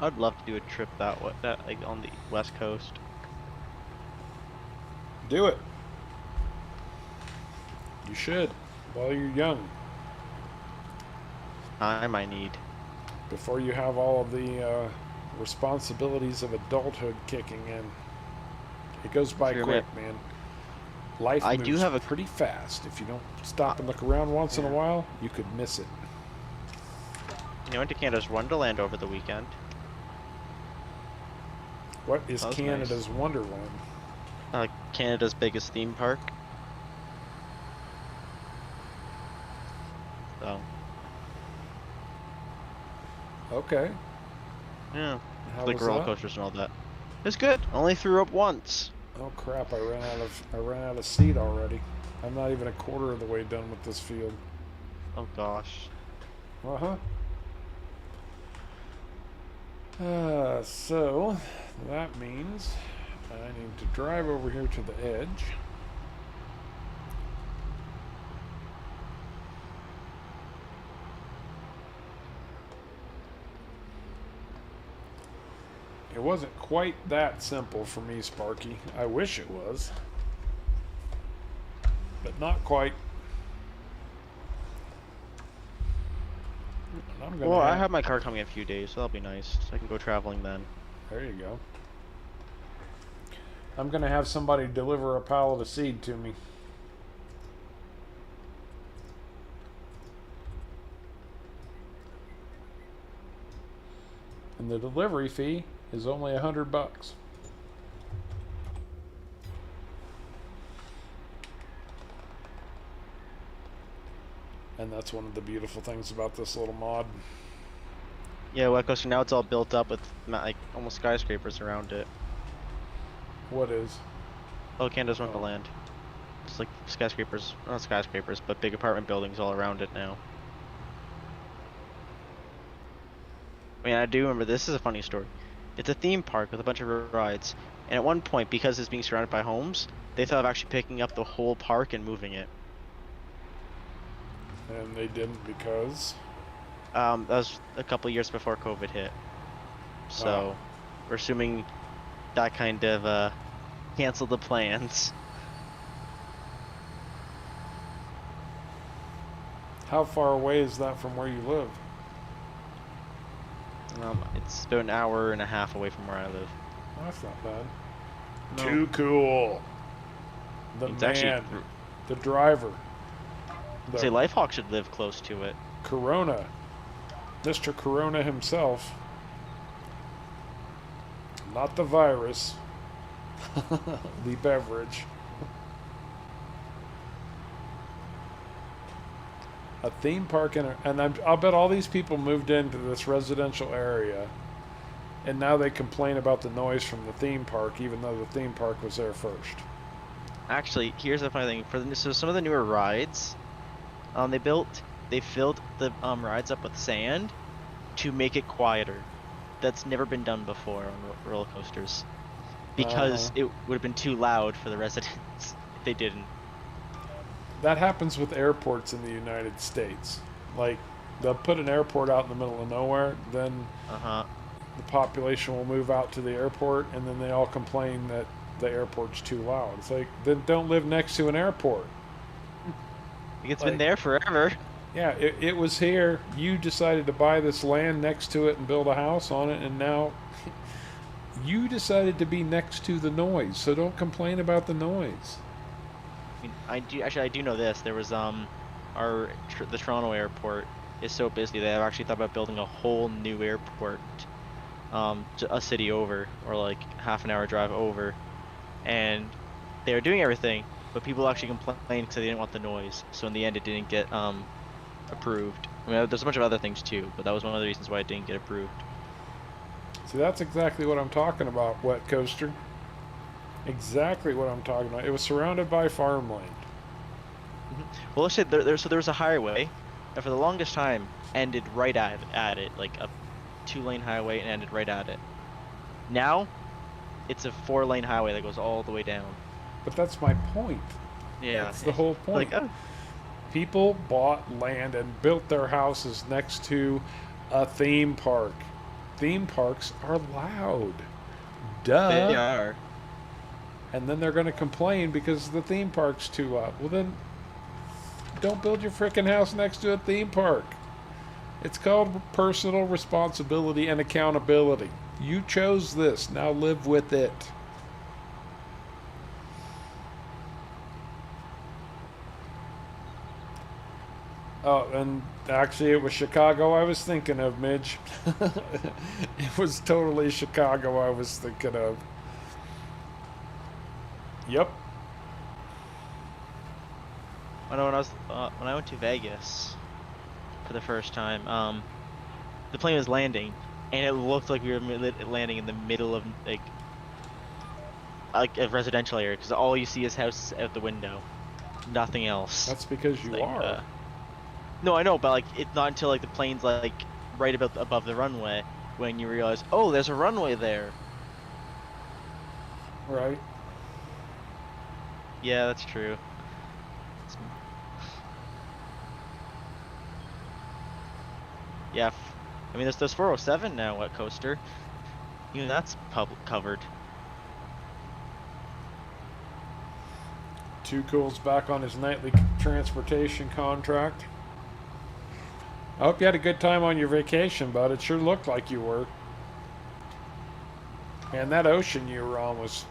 I'd love to do a trip that way, like on the West Coast. Do it. You should, while you're young. Time I need. Before you have all of the responsibilities of adulthood kicking in. It goes by quick, man. Life moves pretty fast. If you don't stop and look around once in a while, you could miss it. You went to Canada's Wonderland over the weekend. What is Canada's Wonderland? Canada's biggest theme park. So. Okay. Yeah. How like roller coasters and all that. It's good. Only threw up once. Oh crap! I ran out of seed already. I'm not even a quarter of the way done with this field. Oh gosh. Uh huh. So that means I need to drive over here to the edge. It wasn't quite that simple for me, Sparky. I wish it was, but not quite. And I'm gonna Well, I have my car coming in a few days, so that'll be nice. I can go traveling then. There you go. I'm gonna have somebody deliver a pallet of seed to me. And the delivery fee is only $100. And that's one of the beautiful things about this little mod. Yeah, Wet Coaster, now it's all built up with like almost skyscrapers around it. What is? Volcanoes Wonderland. It's like skyscrapers, not skyscrapers, but big apartment buildings all around it now. I mean, I do remember, this is a funny story. It's a theme park with a bunch of rides, and at one point, because it's being surrounded by homes, they thought of actually picking up the whole park and moving it. And they didn't because? That was a couple years before COVID hit. So, we're assuming that kind of, canceled the plans. How far away is that from where you live? It's about an hour and a half away from where I live. Oh, that's not bad. No. Too cool. The It's man, actually, the driver. say Lifehawk should live close to it. Corona. Mr. Corona himself. Not the virus. The beverage. A theme park and I'll bet all these people moved into this residential area and now they complain about the noise from the theme park even though the theme park was there first. Actually, here's the funny thing. So some of the newer rides, they filled the rides up with sand to make it quieter. That's never been done before on roller coasters because it would have been too loud for the residents if they didn't. That happens with airports in the United States. Like, they'll put an airport out in the middle of nowhere, then the population will move out to the airport, and then they all complain that the airport's too loud. It's like, then don't live next to an airport. It's been there forever. Yeah, it was here. You decided to buy this land next to it and build a house on it, and now you decided to be next to the noise, so don't complain about the noise. I do know this. There was the Toronto airport is so busy they have actually thought about building a whole new airport, a city over or like half an hour drive over, and they were doing everything, but people actually complained because they didn't want the noise. So in the end, it didn't get approved. I mean, there's a bunch of other things too, but that was one of the reasons why it didn't get approved. See, that's exactly what I'm talking about, Wet Coaster. Exactly what I'm talking about. It was surrounded by farmland. Well, let's say there was a highway that for the longest time ended right at it, like a 2-lane highway, and ended right at it. Now, it's a 4-lane highway that goes all the way down. But that's my point. Yeah, that's the whole point. Like, people bought land and built their houses next to a theme park. Theme parks are loud. Duh. They are. And then they're going to complain because the theme park's too loud. Well, then don't build your frickin' house next to a theme park. It's called personal responsibility and accountability. You chose this. Now live with it. Oh, and actually it was Chicago I was thinking of, Midge. It was totally Chicago I was thinking of. Yep. When I went to Vegas for the first time, the plane was landing, and it looked like we were landing in the middle of like like a residential area, because all you see is houses out the window, nothing else. That's because It's you like, are. no, I know, but like it's not until like the plane's like right about above the runway when you realize, oh, there's a runway there. Right. Yeah, that's true. It's- Yeah, I mean there's 407 now at Coaster. Even that's public covered. Too Cool's back on his nightly transportation contract. I hope you had a good time on your vacation, bud. It sure looked like you were. And that ocean you were on was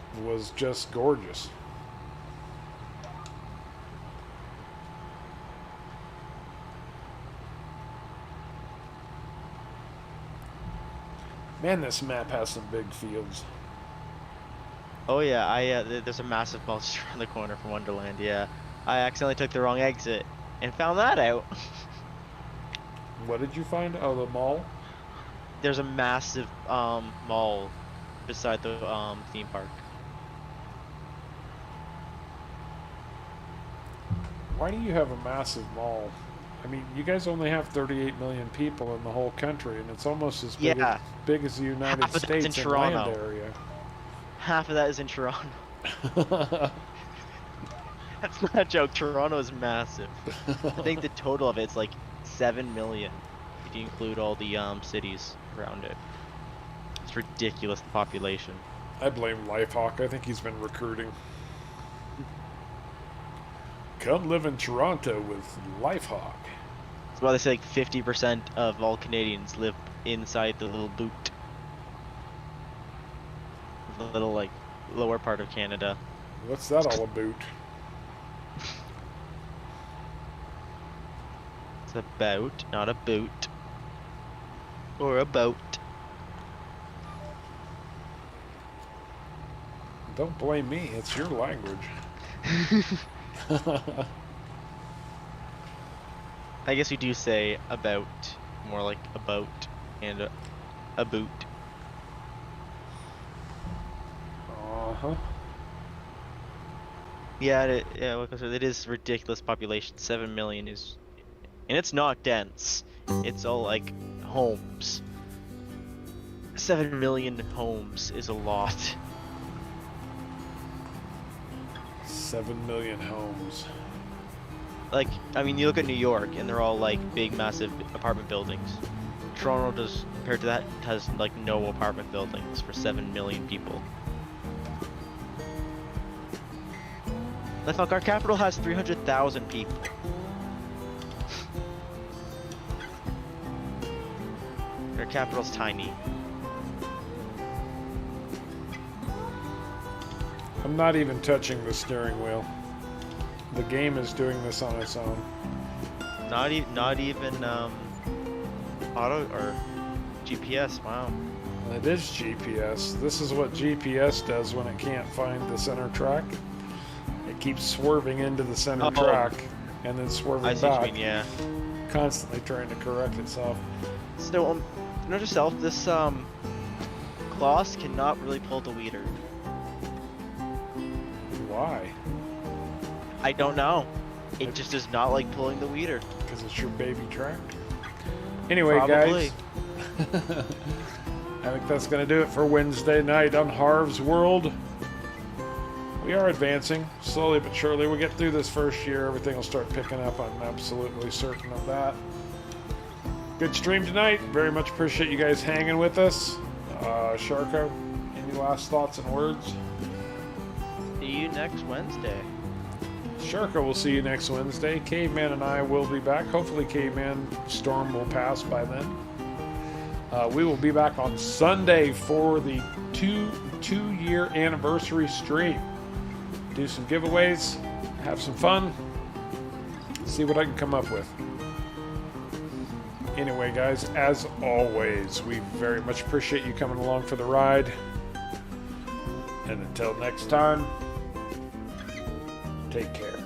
just gorgeous. Man, this map has some big fields. Oh yeah, there's a massive mall just around the corner from Wonderland. Yeah, I accidentally took the wrong exit and found that out. What did you find? Oh, the mall? There's a massive mall beside the theme park. Why do you have a massive mall? I mean, you guys only have 38 million people in the whole country, and it's almost as Yeah, big as the United half of that's in States in land Toronto. area. Half of that is in Toronto. That's not a joke. Toronto is massive. I think the total of it's like 7 million if you include all the cities around it. It's ridiculous, the population. I blame Lifehawk. I think he's been recruiting. Come live in Toronto with Lifehawk. That's why they say like 50% of all Canadians live inside the little boot. The little like lower part of Canada. What's that all about? It's a boat, not a boot. Or a boat. Don't blame me. It's your language. I guess we do say about, more like a boat and a boot. Uh-huh. Yeah, like I said, it is ridiculous population. 7 million is, and it's not dense. It's all like homes. 7 million homes is a lot. 7 million homes. Like, I mean, you look at New York, and they're all like big, massive apartment buildings. Toronto does, compared to that, has like no apartment buildings for 7 million people. Like, fuck, our capital has 300,000 people. Our capital's tiny. I'm not even touching the steering wheel. The game is doing this on its own. Not even auto or GPS. Wow. It is GPS. This is what GPS does when it can't find the center track. It keeps swerving into the center track and then swerving I see what back, you mean, yeah. constantly trying to correct itself. So, note yourself, this Kloss cannot really pull the weeder. Why? I don't know. It just does not like pulling the weeder. Because it's your baby tractor. Anyway, Probably. guys, I think that's going to do it for Wednesday night on Harv's World. We are advancing, slowly but surely. We get through this first year, everything will start picking up. I'm absolutely certain of that. Good stream tonight. Very much appreciate you guys hanging with us. Sharko, any last thoughts and words? See you next Wednesday. Sharko will see you next Wednesday. Caveman and I will be back. Hopefully Caveman storm will pass by then. We will be back on Sunday for the two-year anniversary stream. Do some giveaways, have some fun, see what I can come up with. Anyway, guys, as always, we very much appreciate you coming along for the ride. And until next time, take care.